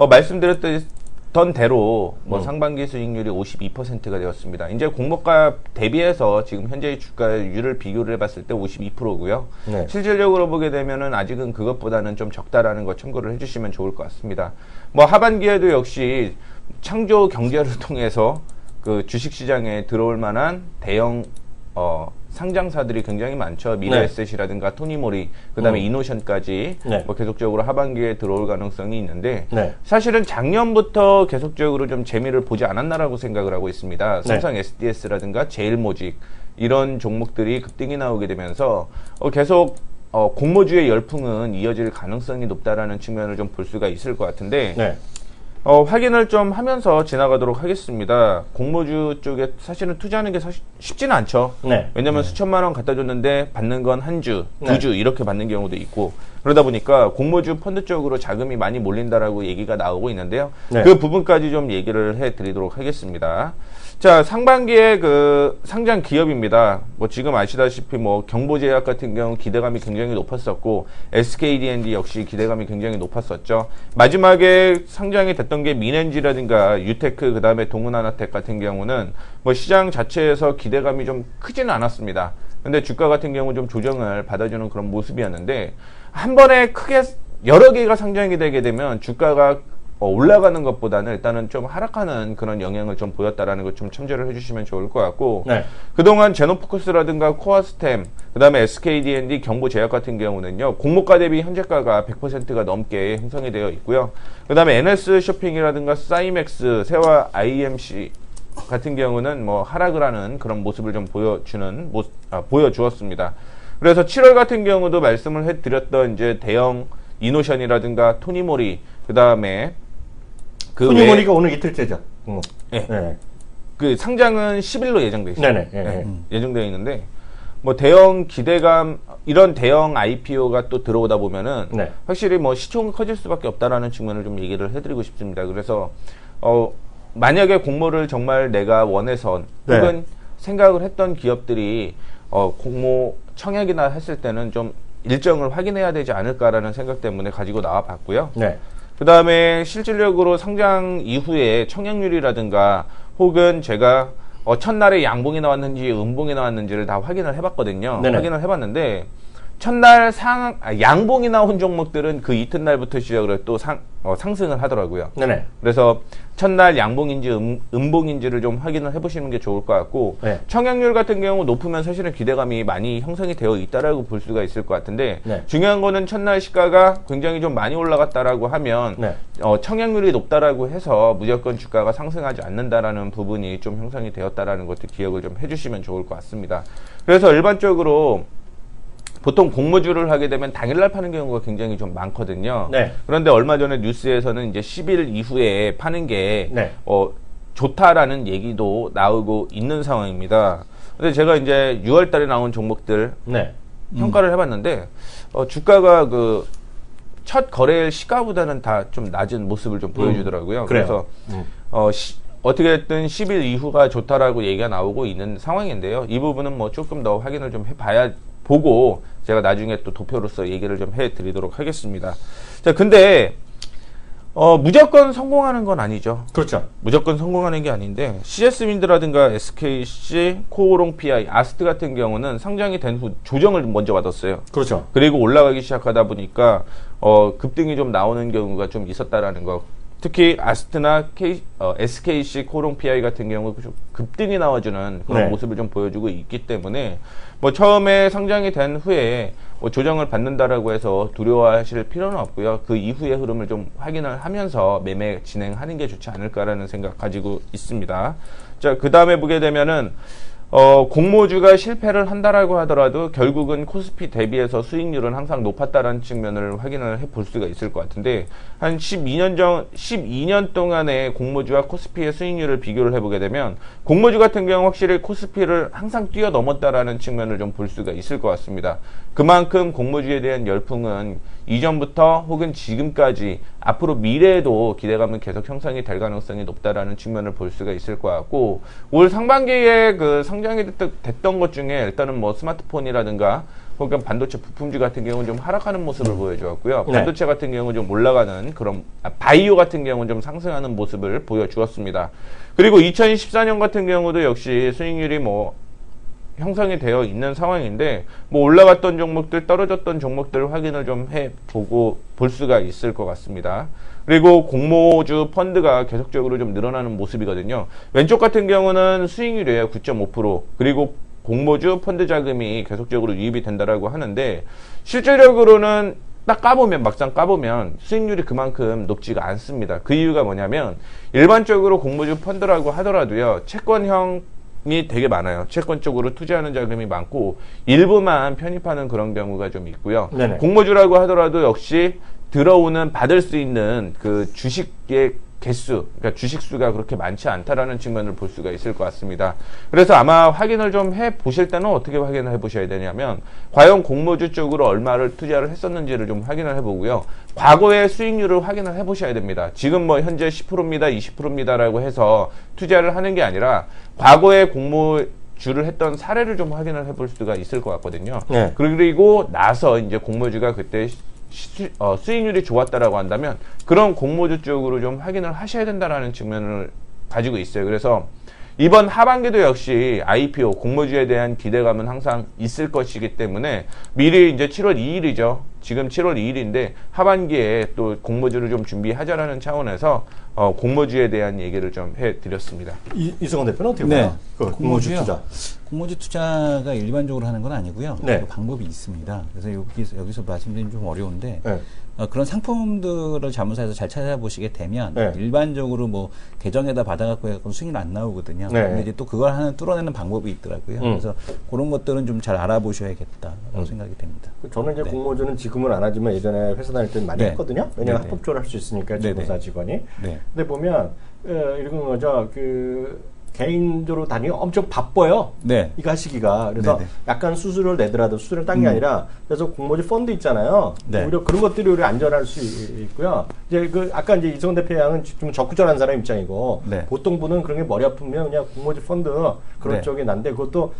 S3: 말씀드렸던 대로 뭐 상반기 수익률이 52%가 되었습니다. 이제 공모가 대비해서 지금 현재의 주가율을 비교를 해봤을 때 52%고요.
S1: 네.
S3: 실질적으로 보게 되면은 아직은 그것보다는 좀 적다라는 거 참고를 해주시면 좋을 것 같습니다. 뭐 하반기에도 역시 창조 경제를 통해서 그 주식시장에 들어올 만한 대형 상장사들이 굉장히 많죠. 미래에셋이라든가 토니모리, 그 다음에 이노션까지
S1: 네.
S3: 뭐 계속적으로 하반기에 들어올 가능성이 있는데
S1: 네.
S3: 사실은 작년부터 계속적으로 좀 재미를 보지 않았나라고 생각을 하고 있습니다. 삼성 SDS라든가 제일모직 이런 종목들이 급등이 나오게 되면서 계속 공모주의 열풍은 이어질 가능성이 높다라는 측면을 좀 볼 수가 있을 것 같은데
S1: 네.
S3: 확인을 좀 하면서 지나가도록 하겠습니다. 공모주 쪽에 사실은 투자하는 게 사실 쉽지는 않죠.
S1: 네.
S3: 왜냐면 수천만 원 갖다 줬는데 받는 건 한 주,
S1: 네.
S3: 두 주 이렇게 받는 경우도 있고 그러다 보니까 공모주 펀드 쪽으로 자금이 많이 몰린다라고 얘기가 나오고 있는데요.
S1: 네.
S3: 그 부분까지 좀 얘기를 해드리도록 하겠습니다. 자, 상반기에 그 상장 기업입니다. 뭐 지금 아시다시피 뭐 경보제약 같은 경우 기대감이 굉장히 높았었고 SKD&D 역시 기대감이 굉장히 높았었죠. 마지막에 상장이 됐던 게 민엔지라든가 유테크 그다음에 동은하나텍 같은 경우는 뭐 시장 자체에서 기대감이 좀 크지는 않았습니다. 근데 주가 같은 경우 좀 조정을 받아주는 그런 모습이었는데 한 번에 크게 여러 개가 상장이 되게 되면 주가가 올라가는 것보다는 일단은 좀 하락하는 그런 영향을 좀 보였다라는 걸 좀 참조를 해주시면 좋을 것 같고
S1: 네.
S3: 그동안 제노포커스라든가 코아스템 그다음에 SKD&D 경보제약 같은 경우는요 공모가 대비 현재가가 100%가 넘게 형성이 되어 있고요. 그다음에 NS쇼핑이라든가 사이맥스, 세와 IMC 같은 경우는 뭐 하락을 하는 그런 모습을 좀 보여주었습니다. 그래서 7월 같은 경우도 말씀을 해드렸던 이제 대형 이노션이라든가 토니모리 그다음에
S1: 토니모리가 오늘 이틀째죠.
S3: 네.
S1: 네.
S3: 그 상장은 10일로 예정돼 있어요.
S1: 네네. 네.
S3: 예정되어 있는데 뭐 대형 기대감 이런 대형 IPO가 또 들어오다 보면은
S1: 네.
S3: 확실히 뭐 시총이 커질 수밖에 없다라는 측면을 좀 얘기를 해드리고 싶습니다. 그래서 만약에 공모를 정말 내가 원해선
S1: 네.
S3: 혹은 생각을 했던 기업들이 공모 청약이나 했을 때는 좀 일정을 확인해야 되지 않을까라는 생각 때문에 가지고 나와 봤고요.
S1: 네.
S3: 그 다음에 실질적으로 상장 이후에 청약률이라든가 혹은 제가 첫날에 양봉이 나왔는지 음봉이 나왔는지를 다 확인을 해봤거든요.
S1: 네네.
S3: 확인을 해봤는데 첫날 양봉이 나온 종목들은 그 이튿날부터 시작을 또 상승을 하더라고요.
S1: 네네.
S3: 그래서 첫날 양봉인지 음봉인지를 좀 확인을 해보시는 게 좋을 것 같고
S1: 네.
S3: 청약률 같은 경우 높으면 사실은 기대감이 많이 형성이 되어 있다라고 볼 수가 있을 것 같은데
S1: 네.
S3: 중요한 거는 첫날 시가가 굉장히 좀 많이 올라갔다라고 하면
S1: 네.
S3: 청약률이 높다라고 해서 무조건 주가가 상승하지 않는다라는 부분이 좀 형성이 되었다라는 것도 기억을 좀 해주시면 좋을 것 같습니다. 그래서 일반적으로 보통 공모주를 하게 되면 당일날 파는 경우가 굉장히 좀 많거든요.
S1: 네.
S3: 그런데 얼마 전에 뉴스에서는 이제 10일 이후에 파는 게
S1: 네.
S3: 좋다라는 얘기도 나오고 있는 상황입니다. 근데 제가 이제 6월 달에 나온 종목들
S1: 네.
S3: 평가를 해봤는데 주가가 그 첫 거래일 시가보다는 다 좀 낮은 모습을 좀 보여주더라고요.
S1: 그래요.
S3: 그래서 어떻게든 10일 이후가 좋다라고 얘기가 나오고 있는 상황인데요. 이 부분은 뭐 조금 더 확인을 좀 해봐야 보고 제가 나중에 또 도표로서 얘기를 좀 해드리도록 하겠습니다. 자, 근데 무조건 성공하는 건 아니죠.
S1: 그렇죠.
S3: 무조건 성공하는 게 아닌데 CS윈드라든가 SKC, 코오롱 PI, 아스트 같은 경우는 상장이 된 후 조정을 먼저 받았어요.
S1: 그렇죠.
S3: 그리고 올라가기 시작하다 보니까 급등이 좀 나오는 경우가 좀 있었다라는 거. 특히 아스트나 SKC, 코오롱 PI 같은 경우 좀 급등이 나와주는 그런
S1: 네.
S3: 모습을 좀 보여주고 있기 때문에 뭐 처음에 상장이 된 후에 뭐 조정을 받는다라고 해서 두려워하실 필요는 없고요. 그 이후의 흐름을 좀 확인을 하면서 매매 진행하는 게 좋지 않을까라는 생각 가지고 있습니다. 자, 그 다음에 보게 되면은 공모주가 실패를 한다라고 하더라도 결국은 코스피 대비해서 수익률은 항상 높았다라는 측면을 확인을 해 볼 수가 있을 것 같은데 한 12년 동안의 공모주와 코스피의 수익률을 비교를 해보게 되면 공모주 같은 경우 확실히 코스피를 항상 뛰어넘었다라는 측면을 좀 볼 수가 있을 것 같습니다. 그만큼 공모주에 대한 열풍은 이전부터 혹은 지금까지 앞으로 미래에도 기대감은 계속 형성이 될 가능성이 높다라는 측면을 볼 수가 있을 것 같고 올 상반기에 그 상장이 됐던 것 중에 일단은 뭐 스마트폰이라든가 혹은 반도체 부품주 같은 경우는 좀 하락하는 모습을 보여주었고요.
S1: 네.
S3: 반도체 같은 경우는 좀 올라가는 그런 바이오 같은 경우는 좀 상승하는 모습을 보여주었습니다. 그리고 2014년 같은 경우도 역시 수익률이 뭐 형성이 되어 있는 상황인데 뭐 올라갔던 종목들 떨어졌던 종목들 확인을 좀 해보고 볼 수가 있을 것 같습니다. 그리고 공모주 펀드가 계속적으로 좀 늘어나는 모습이거든요. 왼쪽 같은 경우는 수익률이에요. 9.5%. 그리고 공모주 펀드 자금이 계속적으로 유입이 된다라고 하는데 실질적으로는 딱 까보면 막상 까보면 수익률이 그만큼 높지가 않습니다. 그 이유가 뭐냐면 일반적으로 공모주 펀드라고 하더라도요. 채권형이 되게 많아요. 채권 쪽으로 투자하는 자금이 많고 일부만 편입하는 그런 경우가 좀 있고요.
S1: 네네.
S3: 공모주라고 하더라도 역시 들어오는 받을 수 있는 그 주식의 개수, 그러니까 주식 수가 그렇게 많지 않다라는 측면을 볼 수가 있을 것 같습니다. 그래서 아마 확인을 좀 해 보실 때는 어떻게 확인을 해 보셔야 되냐면 과연 공모주 쪽으로 얼마를 투자를 했었는지를 좀 확인을 해 보고요. 과거의 수익률을 확인을 해 보셔야 됩니다. 지금 뭐 현재 10%입니다, 20%입니다라고 해서 투자를 하는 게 아니라 과거의 공모주를 했던 사례를 좀 확인을 해 볼 수가 있을 것 같거든요.
S1: 네.
S3: 그리고 나서 이제 공모주가 그때 수익률이 좋았다라고 한다면 그런 공모주 쪽으로 좀 확인을 하셔야 된다라는 측면을 가지고 있어요. 그래서 이번 하반기도 역시 IPO 공모주에 대한 기대감은 항상 있을 것이기 때문에 미리 이제 7월 2일이죠. 지금 7월 2일인데 하반기에 또 공모주를 좀 준비하자라는 차원에서 공모주에 대한 얘기를 좀 해드렸습니다.
S1: 이승원 대표는 어떻게
S2: 네.
S1: 봐요? 그 공모주 투자.
S2: 공모주 투자가 일반적으로 하는 건 아니고요.
S1: 네.
S2: 그 방법이 있습니다. 그래서 여기서 말씀드리면 좀 어려운데
S1: 네.
S2: 그런 상품들을 자문사에서 잘 찾아보시게 되면
S1: 네.
S2: 일반적으로 뭐 계정에다 받아갖고 해서 수익률 안 나오거든요.
S1: 네.
S2: 근데 이제 또 그걸 뚫어내는 방법이 있더라고요. 그래서 그런 것들은 좀 잘 알아보셔야겠다라고 생각이 됩니다.
S1: 저는 이제
S2: 네.
S1: 공모주는 지금은 안 하지만 예전에 회사 다닐 때는 많이
S2: 네.
S1: 했거든요. 왜냐하면
S2: 네네.
S1: 합법조를 할 수 있으니까
S2: 네네.
S1: 지도사 직원이.
S2: 네.
S1: 근데 보면 이런 거죠. 개인적으로 다니고 엄청 바빠요.
S2: 네.
S1: 이거 하시기가. 그래서
S2: 네네.
S1: 약간 수수료를 내더라도 수수료를 딴 게 아니라 그래서 공모주 펀드 있잖아요.
S2: 네.
S1: 오히려 그런 것들이 오히려 안전할 수 있고요. 이제 아까 이제 이승원 대표 양은 좀 적구절한 사람 입장이고
S2: 네.
S1: 보통 분은 그런 게 머리 아프면 그냥 공모주 펀드 그런
S2: 네.
S1: 쪽이 난데 그것도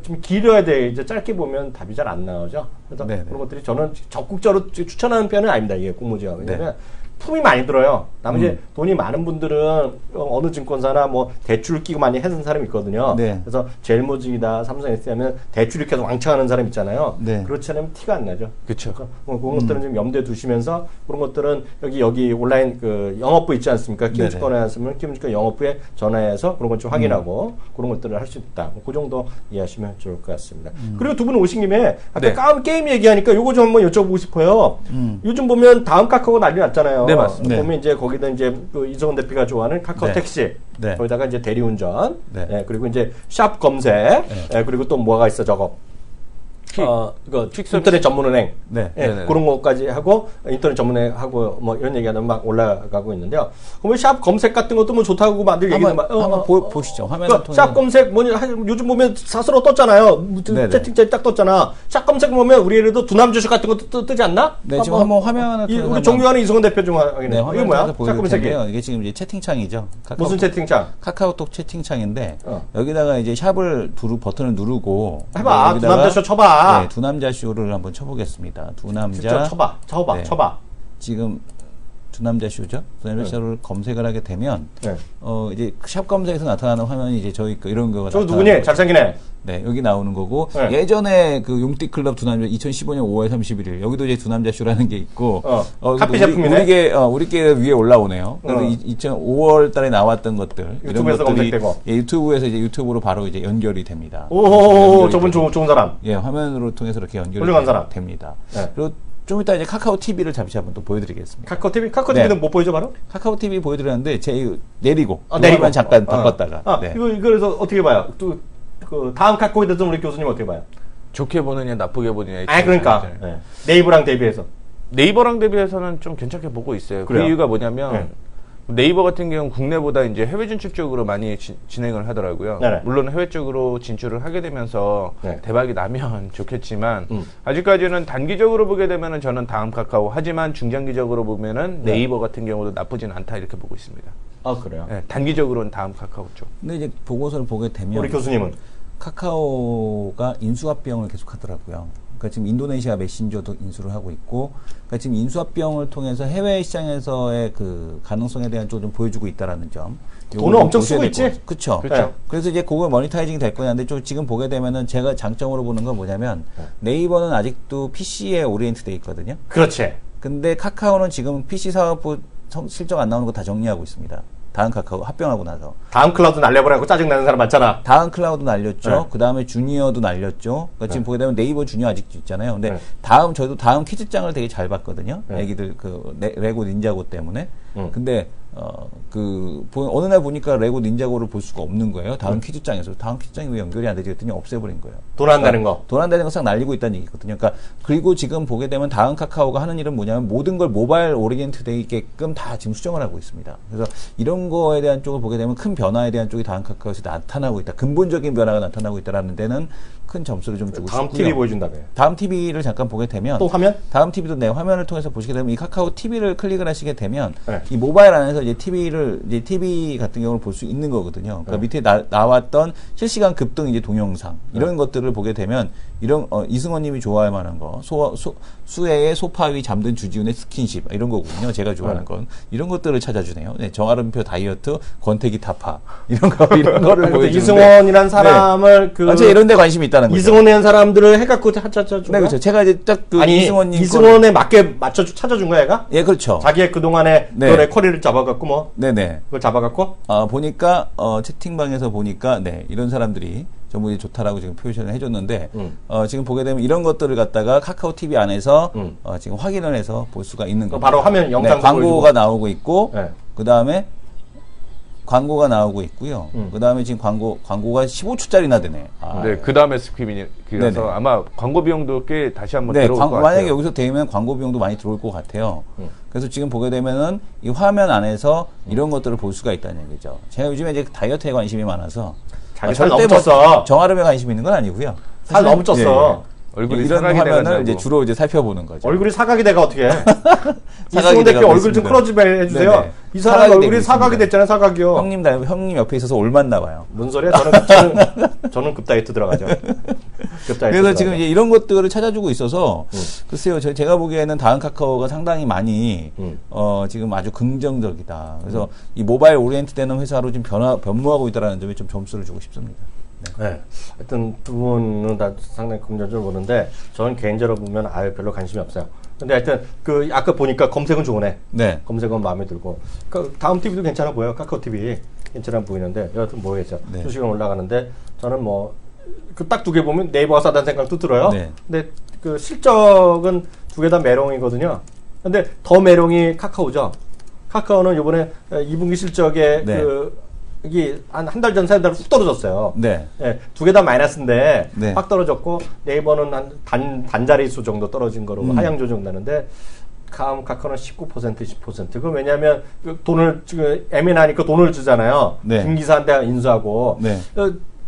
S1: 좀 길어야 돼. 이제 짧게 보면 답이 잘 안 나오죠. 그래서
S2: 네네.
S1: 그런 것들이 저는 적극적으로 추천하는 편은 아닙니다. 이게 공모주가. 왜냐면 품이 많이 들어요. 나머지 돈이 많은 분들은 어느 증권사나 뭐 대출 끼고 많이 해는 사람이 있거든요.
S2: 네.
S1: 그래서 제일모직이다, 삼성SD 하면 대출 이렇게 해서 왕창하는 사람 있잖아요.
S2: 네.
S1: 그렇지 않으면 티가 안 나죠.
S3: 그쵸.
S1: 그래서 뭐 그런 것들은 좀 염두에 두시면서 그런 것들은 여기 온라인 그 영업부 있지 않습니까? 키움증권에 왔으면 키움증권 영업부에 전화해서 그런 것 좀 확인하고 그런 것들을 할 수 있다. 그 정도 이해하시면 좋을 것 같습니다. 그리고 두 분 오신 김에 아까 게임 얘기하니까 요거 좀 한번 여쭤보고 싶어요. 요즘 보면 다음 카카오 난리 났잖아요.
S3: 네, 맞습니다.
S1: 보면 이제 거기다 이제 그 이성원 대표가 좋아하는 카카오
S2: 네.
S1: 택시,
S2: 네.
S1: 거기다가 이제 대리운전,
S2: 네.
S1: 그리고 이제 샵 검색, 그리고 또 뭐가 있어 저거 그 인터넷 전문은행,
S2: 네.
S1: 예, 그런 것까지 하고 인터넷 전문은행 하고 뭐 이런 얘기하면 막 올라가고 있는데요. 그러면 샵 검색 같은 것도 뭐 좋다고 만들 얘기도
S2: 한번 보시죠. 화면을
S1: 그러니까
S2: 통해.
S1: 샵 검색 요즘 보면 사스로 떴잖아요. 채팅창이 딱 떴잖아. 샵 검색 보면 우리 예를 두남주식 같은 것도 뜨지 않나?
S2: 네, 지금 한번 화면을 통해서
S1: 우리 존경하는 이승원 대표 중 확인해.
S2: 네,
S1: 이게 뭐야? 샵
S2: 보여드릴
S1: 검색이
S2: 텐데요. 이게 지금 이제 채팅창이죠.
S1: 무슨 채팅창?
S2: 카카오톡 채팅창인데 여기다가 이제 샵을 버튼을 누르고
S1: 해봐. 두남자쇼 쳐봐.
S2: 네, 두남자쇼를 한번 쳐보겠습니다. 두남자
S1: 쳐봐.
S2: 지금 두남자쇼죠. 두남자쇼를 검색을 하게 되면 이제 샵 검색에서 나타나는 화면이 이제 저희 이런 거가
S1: 저 누구니? 잘생기네.
S2: 네, 여기 나오는 거고 예전에 그 용띠클럽 두남자 2015년 5월 31일 여기도 이제 두남자쇼라는 게 있고
S1: 카피 제품이네.
S2: 우리께 위에 올라오네요. 그래서 2005월 달에 나왔던 것들
S1: 유튜브에서 검색되고
S2: 유튜브에서 이제 유튜브로 바로 이제 연결이 됩니다.
S1: 오, 저분 좋은 사람.
S2: 예, 화면으로 통해서 이렇게 연결이
S1: 훌륭한 사람.
S2: 됩니다. 그리고 좀 이따 이제 카카오 TV를 잠시 한번 또 보여드리겠습니다.
S1: 카카오 TV는 못 보여줘 바로?
S2: 카카오 TV 보여드렸는데 내리고
S1: 내리고
S2: 잠깐 바꿨다가.
S1: 이거 그래서 어떻게 봐요? 또 그 다음 카카오에 대해서 우리 교수님 어떻게 봐요?
S3: 좋게 보느냐 나쁘게 보느냐.
S1: 그러니까 네이버랑 대비해서
S3: 네이버랑 대비해서는 좀 괜찮게 보고 있어요.
S1: 그래요?
S3: 그 이유가 뭐냐면 네이버 같은 경우는 국내보다 이제 해외 진출 쪽으로 많이 진행을 하더라고요.
S1: 네네.
S3: 물론 해외 쪽으로 진출을 하게 되면서 대박이 나면 좋겠지만 아직까지는 단기적으로 보게 되면은 저는 다음 카카오, 하지만 중장기적으로 보면은 네이버 같은 경우도 나쁘진 않다 이렇게 보고 있습니다.
S1: 아, 그래요?
S3: 네, 단기적으로는 다음 카카오 쪽.
S2: 근데 이제 보고서를 보게 되면
S1: 우리 교수님은
S2: 카카오가 인수합병을 계속 하더라고요. 그러니까 지금 인도네시아 메신저도 인수를 하고 있고, 그러니까 지금 인수합병을 통해서 해외 시장에서의 그 가능성에 대한 쪽을 좀 보여주고 있다라는 점.
S1: 돈을 엄청 쓰고 있지?
S2: 그렇죠. 그래서 이제 그거 모니타이징이 될 거냐인데 좀 지금 보게 되면은 제가 장점으로 보는 건 뭐냐면 네이버는 아직도 PC에 오리엔트 돼 있거든요.
S1: 그렇지.
S2: 근데 카카오는 지금 PC 사업부 실적 안 나오는 거 다 정리하고 있습니다. 다음 카카오 합병하고 나서.
S1: 다음 클라우드 날려버리고 짜증나는 사람 많잖아.
S2: 다음 클라우드 날렸죠. 그 다음에 주니어도 날렸죠. 그러니까 지금 보게 되면 네이버 주니어 아직도 있잖아요. 근데 저희도 다음 퀴즈장을 되게 잘 봤거든요. 애기들 레고 닌자고 때문에. 근데 어느 날 보니까 레고 닌자고를 볼 수가 없는 거예요. 다음 퀴즈장에서. 다음 퀴즈장이 왜 연결이 안 되지? 했더니 없애버린 거예요.
S1: 돈 안 되는 거.
S2: 돈 안 되는 거 싹 날리고 있다는 얘기거든요. 그러니까, 그리고 지금 보게 되면 다음 카카오가 하는 일은 뭐냐면 모든 걸 모바일 오리엔트 되게끔 다 지금 수정을 하고 있습니다. 그래서 이런 거에 대한 쪽을 보게 되면 큰 변화에 대한 쪽이 다음 카카오에서 나타나고 있다. 근본적인 변화가 나타나고 있다라는 데는 큰 점수를 좀 주고
S1: 다음
S2: 싶고요.
S1: TV 보여준다며.
S2: 다음 TV를 잠깐 보게 되면
S1: 또 화면?
S2: 다음 TV도 화면을 통해서 보시게 되면 이 카카오 TV를 클릭을 하시게 되면 이 모바일 안에서 이제 TV 같은 경우를 볼 수 있는 거거든요. 그러니까 밑에 나왔던 실시간 급등 이제 동영상 이런 것들을 보게 되면 이런 이승원님이 좋아할 만한 거 수혜의 소파 위 잠든 주지훈의 스킨십 이런 거거든요. 제가 좋아하는 건 이런 것들을 찾아주네요. 네, 정아름표 다이어트 권태기 타파 이런 거를 보여주는데
S1: 이승원이란 사람을
S2: 제가 이런 데 관심이 있다는 거죠.
S1: 이승원이란 사람들을 해갖고 찾아준 거야?
S2: 네, 그렇죠. 제가 이제 딱 이승원님
S1: 이승원에 맞게 찾아준 거야, 얘가?
S2: 예, 그렇죠.
S1: 자기의 그동안의 그 레코리를 잡아갖고 뭐.
S2: 네네.
S1: 그걸 잡아갖고?
S2: 보니까 채팅방에서 보니까 이런 사람들이 전부 좋다라고 지금 표시를 해줬는데 지금 보게 되면 이런 것들을 갖다가 카카오 TV 안에서 지금 확인을 해서 볼 수가 있는 거예요.
S1: 바로 화면 영상
S2: 광고가 나오고 있고 그 다음에 광고가 나오고 있고요. 그 다음에 지금 광고가 15초짜리나 되네.
S3: 네, 그 다음에 스크림이라서 아마 광고 비용도 꽤 다시 한번 들어올 것 같아요.
S2: 만약에 여기서 되면 광고 비용도 많이 들어올 것 같아요. 그래서 지금 보게 되면은 이 화면 안에서 이런 것들을 볼 수가 있다는 얘기죠. 제가 요즘에 이제 다이어트에 관심이 많아서
S1: 살 너무 쪘어.
S2: 정아름에 관심이 있는 건 아니고요.
S1: 살 너무 쪘어.
S3: 얼굴이
S2: 이런
S3: 사각이
S2: 화면을
S3: 돼가지고.
S2: 이제 주로 이제 살펴보는 거죠.
S1: 얼굴이 사각이 돼가 어떻게 해? 이승훈 대표 얼굴 좀 클로즈업 해주세요.
S2: 네네.
S1: 이 사람 얼굴이 사각이 됐잖아요, 사각이요.
S2: 형님 옆에 있어서 올만 나와요.
S1: 뭔 소리야? 저는 급다이어트 들어가죠.
S2: 그래서 지금 이제 이런 것들을 찾아주고 있어서 글쎄요, 제가 보기에는 다음 카카오가 상당히 많이 지금 아주 긍정적이다. 그래서 이 모바일 오리엔트 되는 회사로 지금 변모하고 있다는 점에 좀 점수를 주고 싶습니다.
S1: 네. 하여튼 두 분은 다 상당히 긍정적으로 보는데 저는 개인적으로 보면 별로 관심이 없어요. 근데 하여튼 아까 보니까 검색은 좋으네.
S2: 네.
S1: 검색은 마음에 들고. 다음 TV도 괜찮아 보여요. 카카오 TV 괜찮아 보이는데 여하튼 모르겠죠. 수시간 올라가는데 저는 딱 두 개 보면 네이버가 싸다는 생각도 들어요.
S2: 네.
S1: 근데 그 실적은 두 개 다 메롱이거든요. 근데 더 메롱이 카카오죠. 카카오는 이번에 2분기 실적에 이게 한 달 전, 세 달 훅 떨어졌어요.
S2: 네.
S1: 예, 두 개 다 마이너스인데
S2: 네.
S1: 확 떨어졌고 네이버는 한 단자리수 정도 떨어진 거로 하향 조정되는데 카카오는 19%, 10%. 그건 왜냐하면 그 돈을 지금 애매하니까 돈을 주잖아요.
S2: 네.
S1: 김기사한테 인수하고.
S2: 네.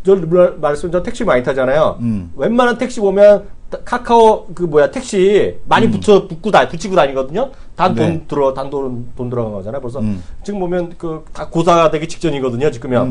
S1: 저 택시 많이 타잖아요. 웬만한 택시 보면 카카오 택시 많이 붙이고 다니거든요.
S2: 네.
S1: 돈 들어간 거잖아요. 벌써 지금 보면 다 고사가 되기 직전이거든요. 지금요.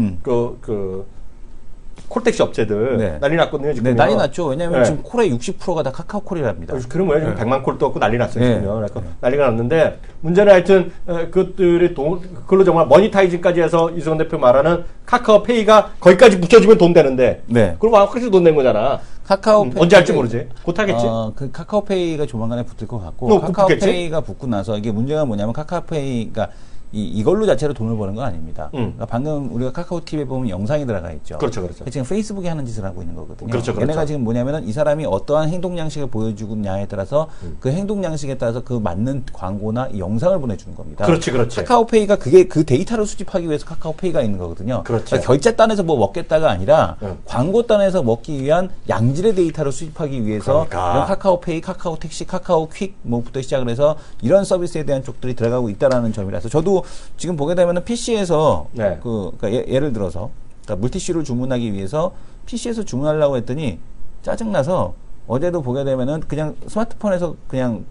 S1: 콜택시 업체들
S2: 네.
S1: 난리 났거든요. 지금.
S2: 네, 난리 났죠. 왜냐하면
S1: 네.
S2: 지금 콜의 60%가 다 카카오콜이랍니다.
S1: 그런 거예요. 지금 100만 콜도 없고 난리 났어요.
S2: 네.
S1: 지금요. 그래서 난리가 났는데 문제는 하여튼 그것들이 그걸로 정말 머니타이징까지 해서 이승원 대표 말하는 카카오페이가 거기까지 붙여주면 돈 되는데.
S2: 네.
S1: 그럼 확실히 돈 낸 거잖아.
S2: 카카오페이
S1: 언제 할지 모르지. 곧 하겠지.
S2: 그 카카오페이가 조만간에 붙을 것 같고
S1: 뭐,
S2: 카카오페이가 붙고 나서 이게 문제가 뭐냐면 카카오페이가 이걸로 자체로 돈을 버는 건 아닙니다. 그러니까 방금 우리가 카카오TV에 보면 영상이 들어가 있죠.
S1: 그렇죠, 그렇죠.
S2: 지금 페이스북이 하는 짓을 하고 있는 거거든요.
S1: 그렇죠, 그렇죠.
S2: 얘네가 지금 뭐냐면은 이 사람이 어떠한 행동 양식을 보여주느냐에 따라서 그 행동 양식에 따라서 그 맞는 광고나 이 영상을 보내주는 겁니다.
S1: 그렇지, 그렇지.
S2: 카카오페이가 그게 그 데이터를 수집하기 위해서 카카오페이가 있는 거거든요.
S1: 그렇죠.
S2: 그러니까 결제단에서 뭐 먹겠다가 아니라 광고단에서 먹기 위한 양질의 데이터를 수집하기 위해서
S1: 그러니까.
S2: 이런 카카오페이, 카카오택시, 카카오퀵 뭐부터 시작을 해서 이런 서비스에 대한 쪽들이 들어가고 있다라는 점이라서 저도 지금 보게 되면은 PC에서
S1: 네.
S2: 그러니까 예를 들어서 그러니까 물티슈를 주문하기 위해서 PC에서 주문하려고 했더니 짜증나서 어제도 보게 되면은 그냥 스마트폰에서 그냥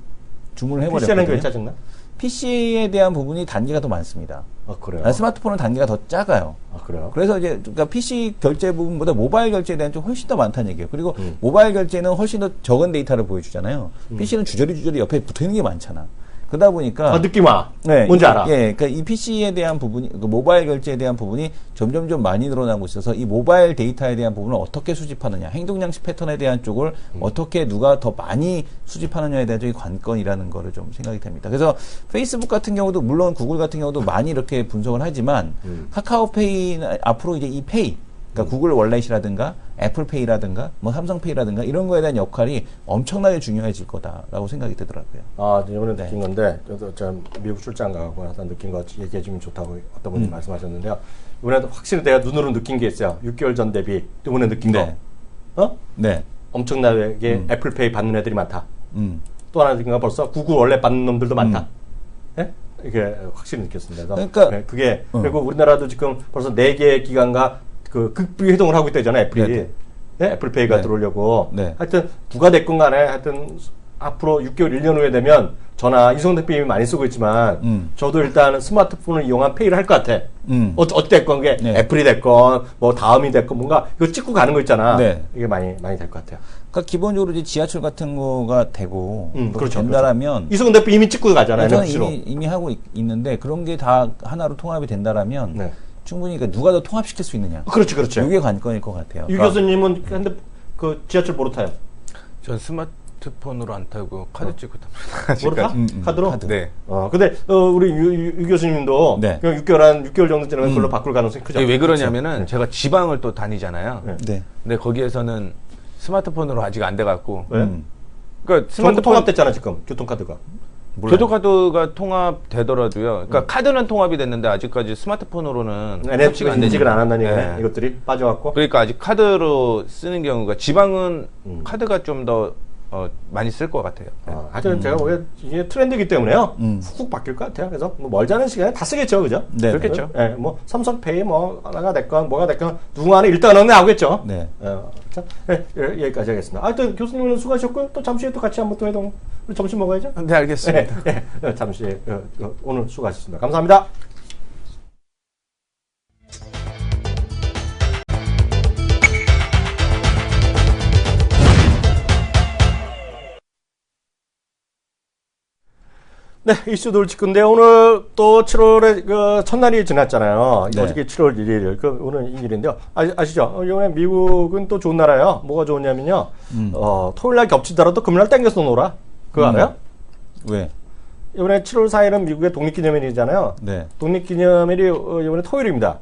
S2: 주문을
S1: PC는 왜
S2: 해버렸거든요.
S1: 짜증나?
S2: PC에 대한 부분이 단계가 더 많습니다.
S1: 아, 그래요?
S2: 스마트폰은 단계가 더 작아요.
S1: 아, 그래요?
S2: 그래서 이제 그러니까 PC 결제 부분보다 모바일 결제에 대한 좀 훨씬 더 많다는 얘기예요. 그리고 모바일 결제는 훨씬 더 적은 데이터를 보여주잖아요. PC는 주저리 옆에 붙어 있는 게 많잖아. 그러다 보니까
S1: 느낌 와.
S2: 네,
S1: 뭔지 알아.
S2: 예, 그러니까 이 PC에 대한 부분이, 그 모바일 결제에 대한 부분이 점점 좀 많이 늘어나고 있어서 이 모바일 데이터에 대한 부분을 어떻게 수집하느냐, 행동 양식 패턴에 대한 쪽을 어떻게 누가 더 많이 수집하느냐에 대한 쪽이 관건이라는 거를 좀 생각이 됩니다. 그래서 페이스북 같은 경우도 물론 구글 같은 경우도 많이 이렇게 분석을 하지만 카카오페이는 앞으로 이제 이 페이, 그러니까 구글 월렛이라든가 애플페이라든가 뭐 삼성페이라든가 이런 거에 대한 역할이 엄청나게 중요해질 거다라고 생각이 들더라고요.
S1: 아, 이번에 느낀 건데, 저도 미국 출장 가고 나서 느낀 거 얘기해 주면 좋다고 어떤 분이 말씀하셨는데요. 이번에 확실히 내가 눈으로 느낀 게 있어요. 6개월 전 대비 이번에 느낀
S2: 네.
S1: 거.
S2: 네.
S1: 엄청나게 애플페이 받는 애들이 많다. 또 하나 느낀 건 벌써 구글 월렛 받는 놈들도 많다. 예? 이게 확실히 느꼈습니다. 그래서
S2: 그러니까
S1: 네, 그게 그리고 우리나라도 지금 벌써 4개의 기관과 극비 회동을 하고 있다잖아요, 애플이.
S2: 네.
S1: 네, 애플페이가
S2: 네.
S1: 들어오려고.
S2: 네.
S1: 하여튼 누가 됐건 간에 하여튼 앞으로 6개월, 1년 후에 되면 저나 이성훈 대표님이 많이 쓰고 있지만 저도 일단 스마트폰을 이용한 페이를 할 것 같아. 어찌 됐건 게
S2: 네.
S1: 애플이 됐건 뭐 다음이 됐건 뭔가 이거 찍고 가는 거 있잖아.
S2: 네.
S1: 이게 많이 될 것 같아요.
S2: 그러니까 기본적으로 이제 지하철 같은 거가 되고
S1: 그렇죠,
S2: 된다라면
S1: 이성훈 대표 이미 찍고 가잖아요.
S2: 저는
S1: MFC로.
S2: 이미 하고 있는데 그런 게 다 하나로 통합이 된다라면
S1: 네.
S2: 충분히 그러니까 누가 더 통합시킬 수 있느냐.
S1: 그렇지, 그렇죠.
S2: 이게 관건일 것 같아요.
S1: 유 교수님은 지하철 뭐로 타요?
S3: 전 스마트폰으로 안 타고 카드 찍고 탑니다.
S1: 뭐로 타? 카드로?
S2: 카드.
S3: 네.
S1: 근데 우리 유 교수님도
S2: 네.
S1: 그냥 6개월 정도 지나면 그걸로 바꿀 가능성이 크죠.
S3: 왜 그러냐면은 제가 지방을 또 다니잖아요.
S1: 네.
S2: 네.
S3: 근데 거기에서는 스마트폰으로 아직 안 돼갖고.
S1: 왜?
S3: 그러니까
S1: 전부
S3: 스마트폰
S1: 통합됐잖아 지금 교통카드가.
S3: 교통카드가 통합되더라도요. 그러니까 카드는 통합이 됐는데 아직까지 스마트폰으로는
S1: NFC가
S3: 안 되죠.
S1: 인식을 안 한다는 얘기네.
S3: 네.
S1: 이것들이 빠져갖고.
S3: 그러니까 아직 카드로 쓰는 경우가 지방은 카드가 좀 더 많이 쓸 것 같아요.
S1: 하여튼 제가 보기에 이게 트렌드이기 때문에요. 훅훅 바뀔 것 같아요. 그래서 뭐 멀지 않은 시간에 다 쓰겠죠, 그죠?
S2: 네.
S3: 그렇겠죠.
S1: 예, 뭐 삼성페이 뭐 하나가 됐건 뭐가 됐건 누구 안에 일단 언어 나오겠죠.
S2: 네.
S1: 자, 여기까지 하겠습니다. 하여튼 교수님은 수고하셨고요. 또 잠시 후에 또 같이 한번 또 회동. 우리 점심 먹어야죠.
S3: 네, 알겠습니다.
S1: 잠시 오늘 수고하셨습니다. 감사합니다. 네, 이슈 돌직구인데 오늘 또 7월의 첫날이 지났잖아요.
S2: 네.
S1: 어저께 7월 1일, 오늘 2일인데요. 아시죠? 이번에 미국은 또 좋은 나라예요. 뭐가 좋냐면요. 토요일날 겹치더라도 금요일날 땡겨서 놀아. 그거 알아요?
S2: 왜?
S1: 이번에 7월 4일은 미국의 독립기념일이잖아요.
S2: 네.
S1: 독립기념일이 이번에 토요일입니다.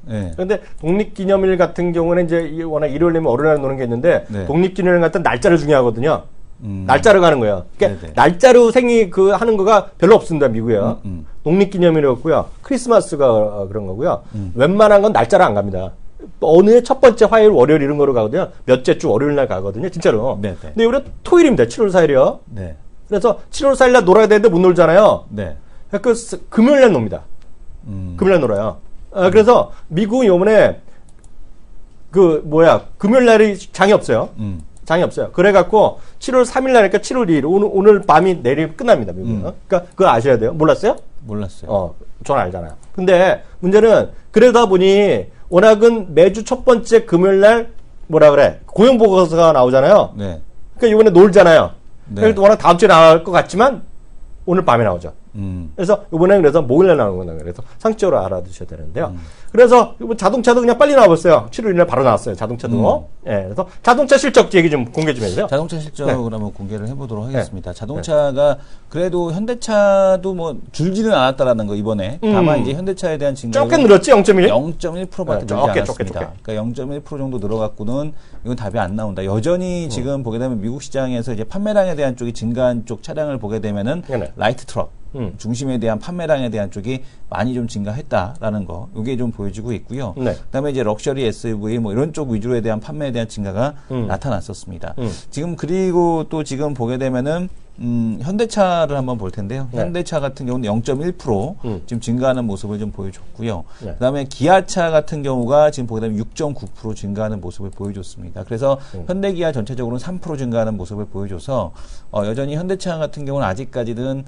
S2: 네.
S1: 그런데 독립기념일 같은 경우는 이제 워낙 일요일이면 월요일날 노는 게 있는데
S2: 네.
S1: 독립기념일 같은 날짜를 중요하거든요. 날짜로 가는 거예요. 그러니까
S2: 네네.
S1: 날짜로 하는 거가 별로 없습니다, 미국에요. 독립기념일이었고요. 크리스마스가 그런 거고요. 웬만한 건 날짜로 안 갑니다. 어느 첫 번째 화요일, 월요일 이런 거로 가거든요. 몇째 주 월요일 날 가거든요, 진짜로.
S2: 네네.
S1: 근데 우리가 토요일입니다, 7월 4일이요.
S2: 네.
S1: 그래서 7월 4일 날 놀아야 되는데 못 놀잖아요.
S2: 네.
S1: 금요일 날 놉니다. 금요일 날 놀아요. 그래서 미국은 요번에 금요일 날이 장이 없어요. 장이 없어요. 그래갖고 7월 3일 날이니까 7월 2일 오늘 밤이 내리면 끝납니다. 미국은. 그러니까 그거 아셔야 돼요. 몰랐어요?
S2: 몰랐어요.
S1: 저는 알잖아요. 근데 문제는 그러다 보니 워낙은 매주 첫 번째 금요일 날 고용 보고서가 나오잖아요.
S2: 네.
S1: 그러니까 이번에 놀잖아요.
S2: 네.
S1: 그래서 워낙 다음 주에 나올 것 같지만 오늘 밤에 나오죠. 그래서 이번에는 그래서 목요일날 나오는 거예요. 그래서 상식적으로 알아두셔야 되는데요. 그래서 이번 자동차도 그냥 빨리 나와봤어요. 7월 1일 바로 나왔어요. 자동차도. 예, 그래서 자동차 실적 얘기 좀 공개 좀 해주세요.
S2: 자동차 실적을 한번 공개를 해보도록 하겠습니다. 자동차가 그래도 현대차도 뭐 줄지는 않았다라는 거 이번에. 다만 이제 현대차에 대한 증가가
S1: 적게 늘었지 0.1?
S2: 0.1%밖에 늘지 않았습니다. 그러니까 0.1% 정도 늘어갖고는 이건 답이 안 나온다. 여전히 지금 보게 되면 미국 시장에서 이제 판매량에 대한 쪽이 증가한 쪽 차량을 보게 되면은
S1: 네네.
S2: 라이트 트럭 중심에 대한 판매량에 대한 쪽이 많이 좀 증가했다라는 거, 이게 좀 보여지고 있고요.
S1: 네.
S2: 그다음에 이제 럭셔리 SUV 뭐 이런 쪽 위주로에 대한 판매에 대한 증가가 나타났었습니다. 지금 그리고 또 지금 보게 되면은 현대차를 한번 볼 텐데요.
S1: 네.
S2: 현대차 같은 경우는 0.1% 지금 증가하는 모습을 좀 보여줬고요.
S1: 네.
S2: 그다음에 기아차 같은 경우가 지금 보게 되면 6.9% 증가하는 모습을 보여줬습니다. 그래서 현대기아 전체적으로는 3% 증가하는 모습을 보여줘서 여전히 현대차 같은 경우는 아직까지는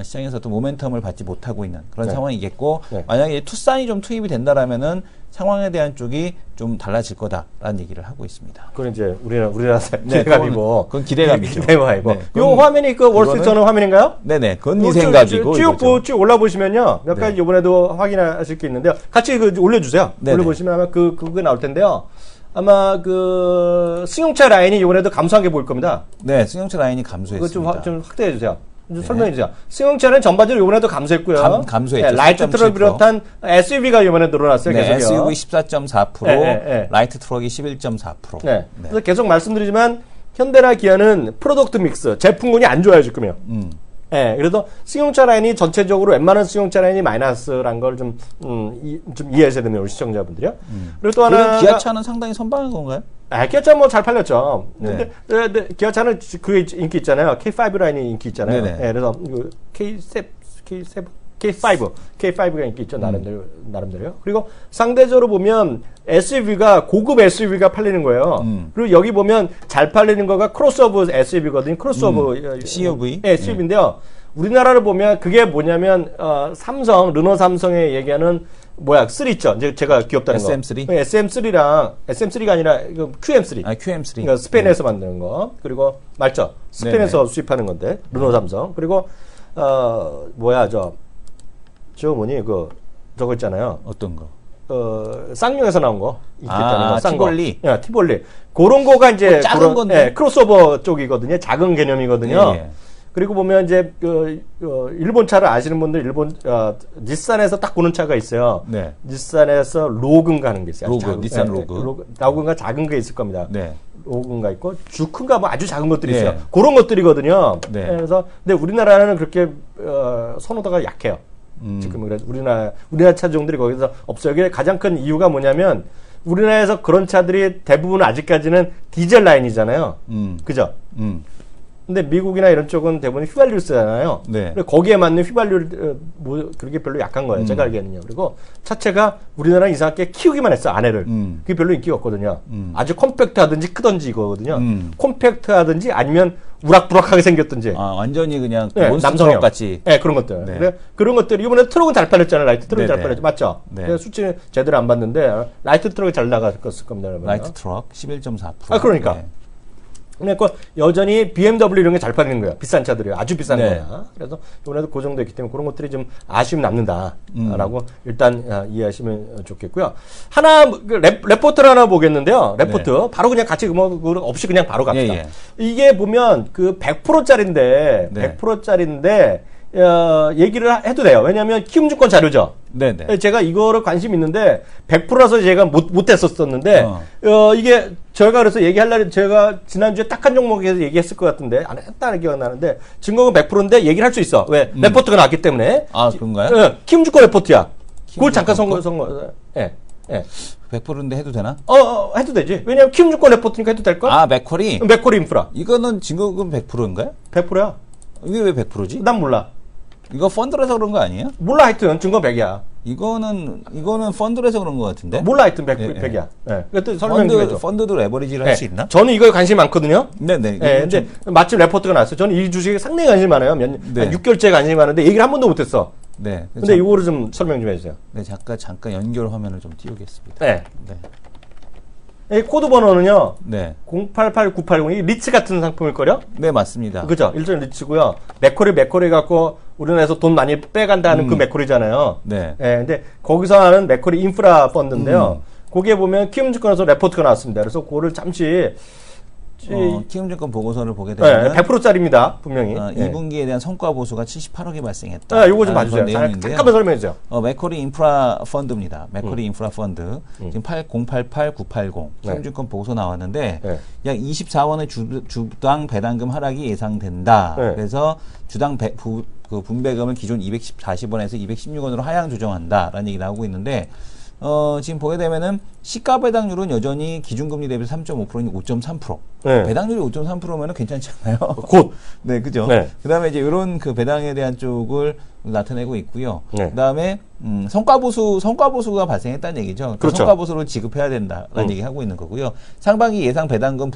S2: 시장에서 또 모멘텀을 받지 못하고 있는 그런
S1: 네.
S2: 상황이겠고,
S1: 네.
S2: 만약에 투싼이 좀 투입이 된다라면은 상황에 대한 쪽이 좀 달라질 거다라는 얘기를 하고 있습니다.
S1: 그건 이제 우리나라 기대감이고.
S2: 그건 기대감이죠.
S1: 기대감이고.
S2: 네,
S1: 요 화면이 그 월스트리트저널 화면인가요?
S2: 네네, 그건 네 생각이고.
S1: 쭉 올라보시면요. 몇 가지
S2: 네.
S1: 이번에도 확인하실 게 있는데요. 같이 올려주세요.
S2: 네네.
S1: 올려보시면 아마 그거 나올 텐데요. 아마 승용차 라인이 이번에도 감소한 게 보일 겁니다.
S2: 네, 승용차 라인이
S1: 그거
S2: 감소했습니다.
S1: 좀 확대해 주세요. 좀 설명해 주세요. 승용차는 전반적으로 이번에도 감소했고요.
S2: 감소했죠.
S1: 네, 라이트 트럭을
S2: 10.7%.
S1: 비롯한 SUV가 이번에 늘어났어요.
S2: 네,
S1: 계속요.
S2: SUV 14.4%,
S1: 네.
S2: 라이트 트럭이 11.4%.
S1: 네. 그래서 계속 말씀드리지만 현대나 기아는 프로덕트 믹스, 제품군이 안 좋아요, 지금요. 네, 그래서 승용차 라인이 전체적으로 웬만한 승용차 라인이 마이너스란 걸 좀 이해하셔야 됩니다, 우리 시청자분들이요. 그리고 또 하나.
S2: 기아차는 상당히 선방한 건가요?
S1: 기아차 뭐 잘 팔렸죠.
S2: 네.
S1: 근데 기아차는 그 인기 있잖아요. K5 라인이 인기 있잖아요.
S2: 네네.
S1: 네, 그래서 K5가 인기 있죠. 나름대로요. 그리고 상대적으로 보면 고급 SUV가 팔리는 거예요. 그리고 여기 보면 잘 팔리는 거가 크로스오버 SUV거든요. 크로스오버
S2: CUV.
S1: 네, SUV인데요. 우리나라를 보면 그게 뭐냐면 르노 삼성에 얘기하는 3 있죠. 이제 제가 귀엽다는 거.
S2: SM3?
S1: SM3가 아니라 이거 QM3.
S2: QM3.
S1: 그러니까 스페인에서 만드는 거. 그리고 맞죠? 스페인에서 수입하는 건데. 르노 삼성. 그리고 저거 있잖아요.
S2: 어떤 거?
S1: 쌍용에서 나온 거. 있겠다는 거. 싼
S2: 티볼리?
S1: 거. 예, 티볼리. 그런 거가 이제
S2: 작은 건데.
S1: 크로스오버 쪽이거든요. 작은 개념이거든요.
S2: 예.
S1: 그리고 보면 이제 일본 차를 아시는 분들 닛산에서 딱 보는 차가 있어요.
S2: 네.
S1: 닛산에서 로그인가 하는 게 있어요.
S2: 닛산 로그.
S1: 로그인가 작은 게 있을 겁니다.
S2: 네.
S1: 로그인가 있고 주크인가 뭐 아주 작은 것들이
S2: 네.
S1: 있어요. 그런 것들이거든요.
S2: 네.
S1: 그래서 근데 우리나라는 그렇게 선호도가 약해요. 지금 우리나라 차종들이 거기서 없어요. 이게 가장 큰 이유가 뭐냐면 우리나라에서 그런 차들이 대부분 아직까지는 디젤 라인이잖아요. 그죠? 근데 미국이나 이런 쪽은 대부분 휘발유를 쓰잖아요.
S2: 네.
S1: 그래서 거기에 맞는 휘발유를 그렇게 별로 약한 거예요. 제가 알기에는요. 그리고 차체가 우리나라는 이상하게 키우기만 했어, 안에를. 그게 별로 인기가 없거든요. 아주 컴팩트하든지 크든지 이거거든요. 컴팩트하든지 아니면 우락부락하게 생겼든지.
S2: 완전히 그냥
S1: 네,
S2: 몬스터
S1: 남성형
S2: 트럭 같이.
S1: 네, 그런 것들.
S2: 네.
S1: 그래, 그런 것들이 이번에 트럭은 잘 팔렸잖아요. 라이트 트럭은 잘
S2: 네네.
S1: 팔렸죠. 맞죠?
S2: 네.
S1: 그래서 수치는 제대로 안 봤는데 라이트 트럭이 잘 나갔을 겁니다. 여러분.
S2: 라이트 트럭 11.4%.
S1: 그러니까.
S2: 네.
S1: 근데 여전히 BMW 이런 게 잘 팔리는 거예요. 비싼 차들이요. 아주 비싼
S2: 네.
S1: 거야. 그래서 이번에도 그 정도 있기 때문에 그런 것들이 좀 아쉬움 남는다라고 일단 이해하시면 좋겠고요. 레포트를 하나 보겠는데요. 레포트.
S2: 네.
S1: 바로 그냥 같이 없이 그냥 바로 갑시다.
S2: 예, 예.
S1: 이게 보면 100%짜리인데,
S2: 네.
S1: 100%짜리인데, 얘기를 해도 돼요. 왜냐하면 키움증권 자료죠.
S2: 네네.
S1: 제가 이거를 관심 있는데 100%라서 제가 못했었는데 이게 저희가 그래서 얘기하려면 제가 지난주에 딱 한 종목에서 얘기했을 것 같은데 안 했다는 기억이 나는데 증거가 100%인데 얘기를 할 수 있어. 왜? 레포트가 나왔기 때문에.
S2: 아, 그런가요?
S1: 키움증권 레포트야. 그걸 잠깐 예.
S2: 100%인데 해도 되나?
S1: 해도 되지. 왜냐면 키움증권 레포트니까 해도 될걸?
S2: 아, 맥쿼리?
S1: 맥쿼리 인프라.
S2: 이거는 증거금 100%인가요?
S1: 100%야.
S2: 이게 왜 100%지?
S1: 난 몰라.
S2: 이거 펀드라서 그런 거 아니에요?
S1: 몰라 하여튼 증거 100이야.
S2: 이거는 펀드라서 그런 것 같은데?
S1: 몰라 하여튼 100이야. 예. 그때 설명 좀 해줘.
S2: 펀드도 레버리지를 할 수 있나?
S1: 저는 이거에 관심이 많거든요.
S2: 네네.
S1: 예, 근데 마침 레포트가 나왔어요. 저는 이 주식에 상당히 관심이 많아요. 한 6개월째 관심이 많은데 얘기를 한 번도 못했어.
S2: 네.
S1: 근데 이거를 좀 설명 좀 해주세요.
S2: 네, 잠깐 연결 화면을 좀 띄우겠습니다.
S1: 네.
S2: 네.
S1: 이 코드 번호는요.
S2: 네.
S1: 088980. 이 리츠 같은 상품일걸요?
S2: 네, 맞습니다.
S1: 그죠? 일종 리츠고요. 맥쿼리 갖고 우리나라에서 돈 많이 빼간다는 그 맥쿼리잖아요.
S2: 네.
S1: 예, 근데 거기서 하는 맥쿼리 인프라 펀드인데요. 거기에 보면 키움증권에서 레포트가 나왔습니다. 그래서 그거를 잠시
S2: 키움증권 보고서를 보게
S1: 네,
S2: 되면
S1: 100%짜리입니다. 분명히.
S2: 2분기에 대한 성과 보수가 78억이 발생했다.
S1: 네, 이거 좀 봐주세요. 잠깐만 설명해 주세요.
S2: 맥쿼리 인프라 펀드입니다. 맥쿼리 인프라 펀드. 지금 8088980 키움증권 보고서 나왔는데 약 24원의 주당 배당금 하락이 예상된다. 그래서 주당 그 분배금을 기존 240원에서 216원으로 하향 조정한다라는 얘기 나오고 있는데 지금 보게 되면은 시가 배당률은 여전히 기준금리 대비해서 3.5%인 5.3%.
S1: 네.
S2: 배당률이 5.3%면은 괜찮지 않나요?
S1: 곧.
S2: 네, 그죠?
S1: 네.
S2: 그 다음에 이제 이런 그 배당에 대한 쪽을 나타내고 있고요.
S1: 네.
S2: 그 다음에, 성과보수가 발생했다는 얘기죠. 그러니까
S1: 그렇죠.
S2: 성과보수를 지급해야 된다라는 얘기 하고 있는 거고요. 상반기 예상 배당금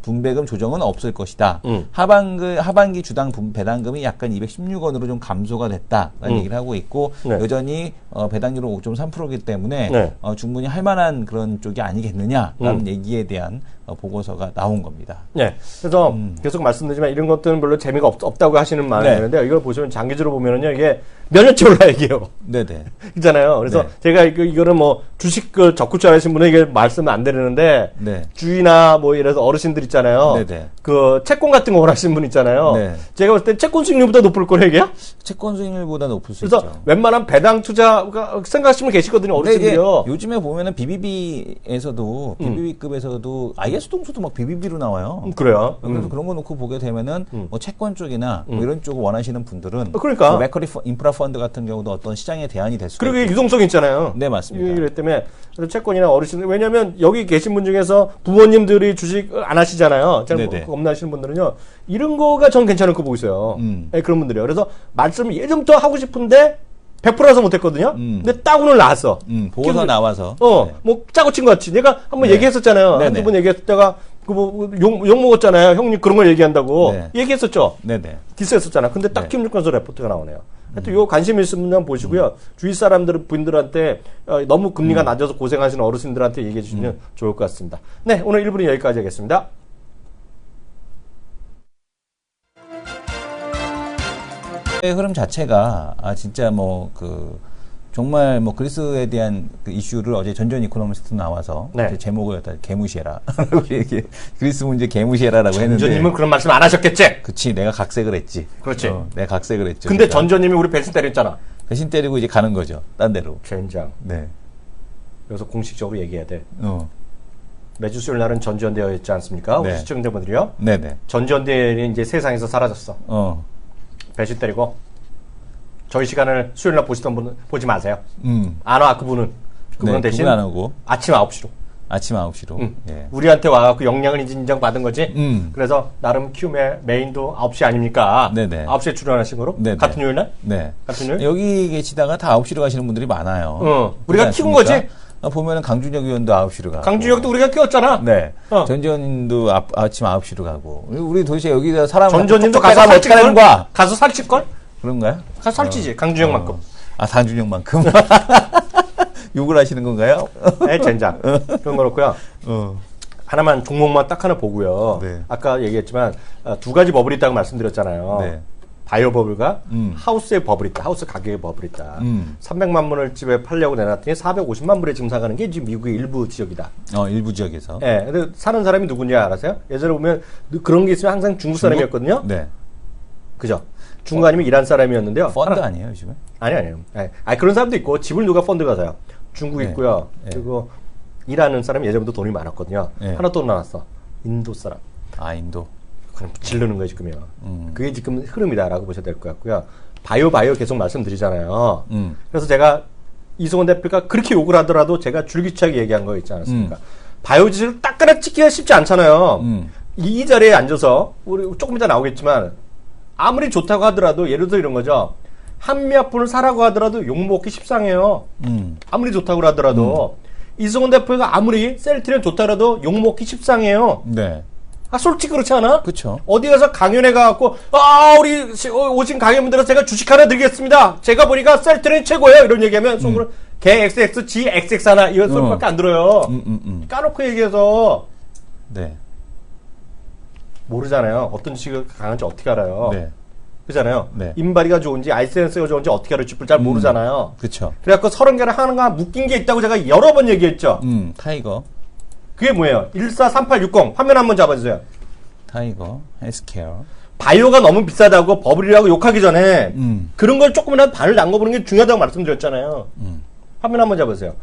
S2: 분배금 조정은 없을 것이다. 하반기 주당 배당금이 약간 216원으로 좀 감소가 됐다라는 얘기를 하고 있고 여전히 배당률은 5.3%이기 때문에 충분히 할 만한 그런 쪽이 아니겠느냐라는 얘기에 대한 보고서가 나온 겁니다.
S1: 네. 그래서 계속 말씀드리지만 이런 것들은 별로 재미가 없다고 하시는 말이 있는데 이걸 보시면 장기적으로 보면은요 이게 몇 년째 올라 이게요.
S2: 네네.
S1: 있잖아요. 그래서 제가 이거는 뭐 주식 적구자 하신 분은 이게 말씀 안 드리는데 주위나 뭐 이래서 어르신들 있잖아요.
S2: 네네.
S1: 그 채권 같은 거 원하시는 분 있잖아요. 제가 볼 때 채권 수익률보다 높을 거예요 이게요?
S2: 채권 수익률보다 높을 수
S1: 그래서
S2: 있죠.
S1: 웬만한 배당 투자가 생각하시면 계시거든요 어르신들요.
S2: 요즘에 보면은 BBB에서도 BBB급에서도 IS 동수도 막 BBB로 나와요.
S1: 그래요.
S2: 그래서 그런 거 놓고 보게 되면은 뭐 채권 쪽이나 뭐 이런 쪽을 원하시는 분들은
S1: 그러니까
S2: 뭐 맥쿼리 인프라 펀드 같은 경우도 어떤 시장의 대안이 될 수가
S1: 그리고
S2: 있고.
S1: 유동성이 있잖아요.
S2: 네, 맞습니다.
S1: 이랬 때문에 그래서 채권이나 어르신들 왜냐하면 여기 계신 분 중에서 부모님들이 주식 안 하시잖아요. 잘 겁나시는 분들은요. 이런 거가 전 괜찮을 거 보고 있어요. 네, 그런 분들이요. 그래서 말씀을 예전부터 하고 싶은데 100%라서 못했거든요. 근데 딱 오늘 나왔어.
S2: 보고서 나와서.
S1: 뭐 짜고 친 것 같이. 내가 한번 얘기했었잖아요. 한두 번 얘기했다가 욕 먹었잖아요. 형님 그런 걸 얘기한다고. 얘기했었죠.
S2: 네네.
S1: 디스했었잖아. 근데 딱 키움증권에서 레포트가 나오네요. 하여튼 요 관심 있으신 분 한번 보시고요. 주위 분들한테 너무 금리가 낮아서 고생하시는 어르신들한테 얘기해 주시면 좋을 것 같습니다. 네, 오늘 1부는 여기까지 하겠습니다.
S2: 흐름 자체가 진짜 뭐 정말 뭐 그리스에 대한 그 이슈를 어제 전전 이코노미스트 나와서 제목을 갖다 개무시해라. 그리스 문제 개무시해라라고 했는데.
S1: 전전님은 그런 말씀 안 하셨겠지?
S2: 그치, 내가 각색을 했지.
S1: 그렇지.
S2: 내가 각색을 했죠.
S1: 근데 전전님이 우리 배신 때렸잖아.
S2: 배신 때리고 이제 가는 거죠. 딴 데로.
S1: 젠장.
S2: 네.
S1: 여기서 공식적으로 얘기해야 돼. 매주 수요일 날은 전지현대여 있지 않습니까? 우리 시청자분들이요.
S2: 네네.
S1: 전지현대는 이제 세상에서 사라졌어. 배신 때리고. 저희 시간을 수요일 날 보시던 분은 보지 마세요. 안 와, 그분은. 그분은 대신
S2: 그분 안 오고.
S1: 아침 9시로.
S2: 아침 9시로.
S1: 예. 우리한테 와갖고 역량을 인정받은 거지. 그래서 나름 키움의 메인도 9시 아닙니까?
S2: 네네.
S1: 9시에 출연하신 거로?
S2: 네네.
S1: 같은 요일 날?
S2: 네.
S1: 같은 요일?
S2: 여기 계시다가 다 9시로 가시는 분들이 많아요.
S1: 우리가 키운 거지?
S2: 보면은 강준혁 의원도 9시로 가고.
S1: 강준혁도 우리가 키웠잖아.
S2: 네. 전지현님도 아침 9시로 가고. 우리 도대체 여기다 사람.
S1: 전지현님도 가서 살찔걸? 가서 살찔걸?
S2: 그런가요?
S1: 가서 살찌지. 강준혁만큼.
S2: 강준혁만큼. 욕을 하시는 건가요?
S1: 네, 젠장. 그런 거 그렇고요. 하나만 종목만 딱 하나 보고요. 아까 얘기했지만 두 가지 버블이 있다고 말씀드렸잖아요. 바이오 버블과 하우스의 버블이 있다. 하우스 가격의 버블이 있다. 300만 불을 집에 팔려고 내놨더니 450만 불에 지금 사가는 게 지금 미국의 일부 지역이다.
S2: 일부 지역에서.
S1: 네. 근데 사는 사람이 누군지 알아세요? 예전에 보면 그런 게 있으면 항상 중국 사람이었거든요.
S2: 네.
S1: 네. 중국 사람이었는데 450만 불에 지금 사가는 게 지금 미국의 일부 지역이다. 네. 근데 사는 사람이 누군지 알아세요? 예전에 보면 그런 게 있으면 항상 중국 사람이었거든요. 그죠? 중국 아니면 이란 사람이었는데요.
S2: 펀드 아니에요, 요즘에?
S1: 아니에요. 아니, 그런 사람도 있고, 집을 누가 펀드가 사요. 중국
S2: 네.
S1: 있고요.
S2: 네.
S1: 그리고 이라는 사람이 예전부터 돈이 많았거든요.
S2: 네.
S1: 하나 또 나왔어. 인도 사람.
S2: 아, 인도.
S1: 그럼 질르는 거예요, 지금요. 그게 지금 흐름이다라고 보셔야 될 것 같고요. 바이오 계속 말씀드리잖아요. 그래서 제가 이승원 대표가 그렇게 욕을 하더라도 제가 줄기차게 얘기한 거 있지 않았습니까? 바이오 지식을 딱 하나 찍기가 쉽지 않잖아요. 이 자리에 앉아서 우리 조금 이따 나오겠지만 아무리 좋다고 하더라도 예를 들어 이런 거죠. 한미약품을 사라고 하더라도 욕먹기 십상해요. 아무리 좋다고 하더라도 이승원 대표가 아무리 셀트리온 좋다라도 욕먹기 십상해요.
S2: 네.
S1: 아, 솔직히 그렇지 않아?
S2: 그쵸.
S1: 어디 가서 강연회 가갖고, 우리 오신 강연분들은 제가 주식 하나 드리겠습니다. 제가 보니까 셀트리온 최고예요. 이런 얘기하면 속으로 개 XX, G XX 하나 이런 소리밖에 안 들어요. 까놓고 얘기해서
S2: 네.
S1: 모르잖아요. 어떤 주식이 강한지 어떻게 알아요?
S2: 네.
S1: 그잖아요.
S2: 네.
S1: 인바리가 좋은지 아이센스가 좋은지 어떻게 알을지 잘 모르잖아요.
S2: 그쵸.
S1: 그래갖고 30개를 하나가 묶인 게 있다고 제가 여러 번 얘기했죠.
S2: 타이거.
S1: 그게 뭐예요? 143860 화면 한번 잡아주세요.
S2: 타이거, 헬스케어.
S1: 바이오가 너무 비싸다고 버블이라고 욕하기 전에 그런 걸 조금이라도 발을 담궈보는 게 중요하다고 말씀드렸잖아요. 화면 한번 잡으세요.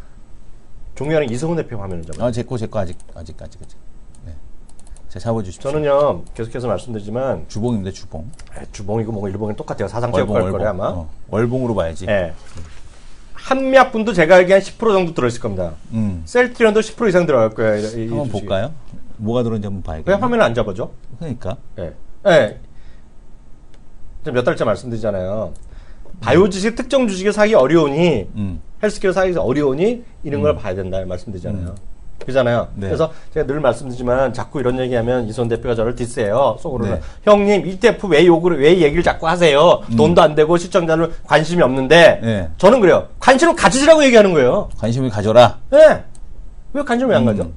S1: 종이하는 이승훈 대표 화면을 잡아요.
S2: 제거 아직. 네. 자, 잡아주십시오.
S1: 저는요 계속해서 말씀드리지만
S2: 주봉입니다, 주봉.
S1: 주봉이고 뭐고 일봉이 똑같아요. 사상체육할 거래 아마.
S2: 월봉으로 봐야지.
S1: 네. 한미약분도 제가 알기에 한 10% 정도 들어있을 겁니다. 셀트리온도 10% 이상 들어갈 거예요. 이
S2: 한번
S1: 주식이.
S2: 볼까요? 뭐가 들어있는지 한번 봐야겠네요.
S1: 왜 화면을 안 잡아줘?
S2: 그러니까.
S1: 예. 예. 몇 달째 말씀드리잖아요. 바이오 주식, 특정 주식을 사기 어려우니, 헬스케어 사기 어려우니, 이런 걸 봐야 된다, 말씀드리잖아요. 그잖아요.
S2: 네.
S1: 그래서 제가 늘 말씀드리지만, 자꾸 이런 얘기 하면 이손 대표가 저를 디스해요. 속으로는.
S2: 네.
S1: 형님, ETF 왜 얘기를 자꾸 하세요? 돈도 안 되고 시청자는 관심이 없는데,
S2: 네.
S1: 저는 그래요. 관심을 가지시라고 얘기하는 거예요.
S2: 관심을 가져라.
S1: 네. 왜 관심을 안 가져?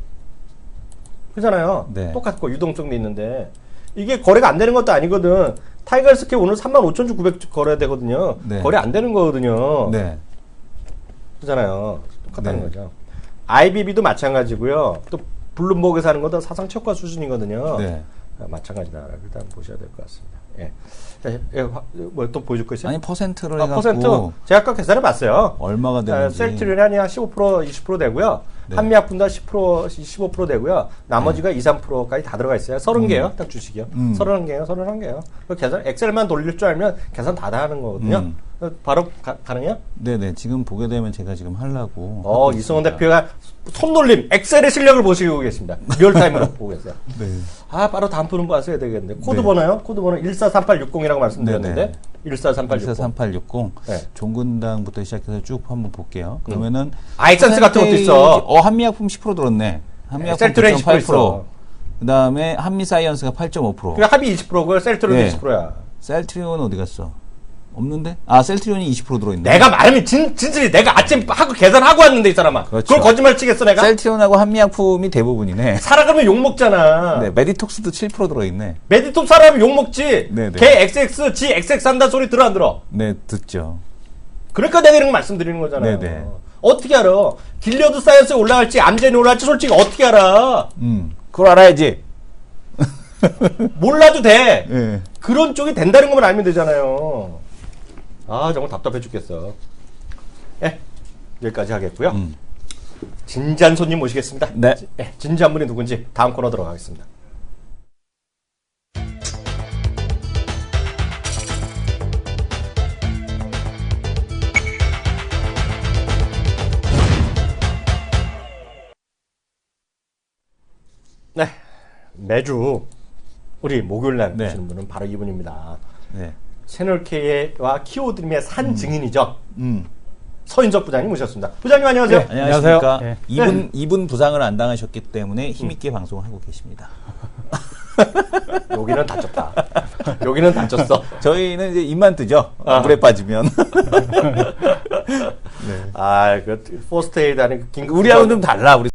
S1: 그잖아요.
S2: 네.
S1: 똑같고 유동성도 있는데 이게 거래가 안 되는 것도 아니거든. 타이거 헬스케어 오늘 35,900 거래 되거든요.
S2: 네.
S1: 거래 안 되는 거거든요.
S2: 네.
S1: 그잖아요. 똑같다는
S2: 네.
S1: 거죠. IBB도 마찬가지고요. 또 블룸버그에서 하는 것도 사상 최고가 수준이거든요.
S2: 네.
S1: 마찬가지다. 일단 보셔야 될 것 같습니다. 예. 뭐 또 보여줄 거 있어요?
S2: 아니, 퍼센트를
S1: 퍼센트.
S2: 해갖고
S1: 제가 아까 계산해 봤어요.
S2: 얼마가 되는지.
S1: 셀트리온이 한 15%, 20% 되고요.
S2: 네.
S1: 한미약품도 한 10%, 15% 되고요. 나머지가 2, 3%까지 다 들어가 있어요. 30개요. 딱 주식이요. 31개요. 그 계산, 엑셀만 돌릴 줄 알면 계산 다 하는 거거든요. 바로 가능해요?
S2: 네네. 지금 보게 되면 제가 지금 하려고.
S1: 이승원 대표가 손놀림, 엑셀의 실력을 보시고 계십니다. 리얼타임으로 보고 계세요.
S2: 네.
S1: 바로 다음 분은 봐서야 되겠는데. 코드
S2: 네.
S1: 번호요? 코드 번호 143860이라고 말씀드렸는데.
S2: 네네.
S1: 143860.
S2: 143,860.
S1: 네.
S2: 종근당부터 시작해서 쭉 한번 볼게요. 그러면은.
S1: 아이센스 같은 것도 있어.
S2: 한미약품 10% 들었네. 한미약품
S1: 셀트리온 10%
S2: 9.8%.
S1: 있어.
S2: 그 다음에 한미사이언스가 8.5%.
S1: 그러니까 합이 20%고 셀트리온도
S2: 네.
S1: 20%야.
S2: 셀트리온 어디 갔어? 없는데? 셀트리온이 20% 들어있네.
S1: 내가 말하면 진실이 내가 아침 하고 계산하고 왔는데 이 사람아.
S2: 그렇죠.
S1: 그걸 거짓말 치겠어 내가?
S2: 셀트리온하고 한미약품이 대부분이네.
S1: 살아가면 욕먹잖아.
S2: 네, 메디톡스도 7% 들어있네.
S1: 메디톱 사람이 욕먹지.
S2: 네, 네.
S1: 걔 XX, G XX 한다 소리 들어 안 들어?
S2: 네, 듣죠.
S1: 그러니까 내가 이런 거 말씀드리는 거잖아요.
S2: 네, 네.
S1: 어떻게 알아? 길려드 사이언스에 올라갈지 암젠이 올라갈지 솔직히 어떻게 알아?
S2: 그걸 알아야지.
S1: 몰라도 돼.
S2: 네.
S1: 그런 쪽이 된다는 것만 알면 되잖아요. 정말 답답해 죽겠어. 예, 여기까지 하겠고요. 진지한 손님 모시겠습니다.
S2: 네.
S1: 진지한 분이 누군지 다음 코너 들어가겠습니다. 네, 매주 우리 목요일날
S2: 네.
S1: 보시는 분은 바로 이분입니다.
S2: 네.
S1: 채널K와 키워드림의 산 증인이죠. 서인석 부장님 모셨습니다. 부장님 안녕하세요.
S2: 네, 안녕하십니까.
S4: 네.
S2: 이분 부상을 안 당하셨기 때문에 힘있게 방송을 하고 계십니다.
S1: 여기는 다쳤다. 여기는 다쳤어.
S2: 저희는 이제 입만 뜨죠. 물에 빠지면.
S1: 그 포스트에이드 아닌 긴급
S2: 우리하고는 좀 달라. 우리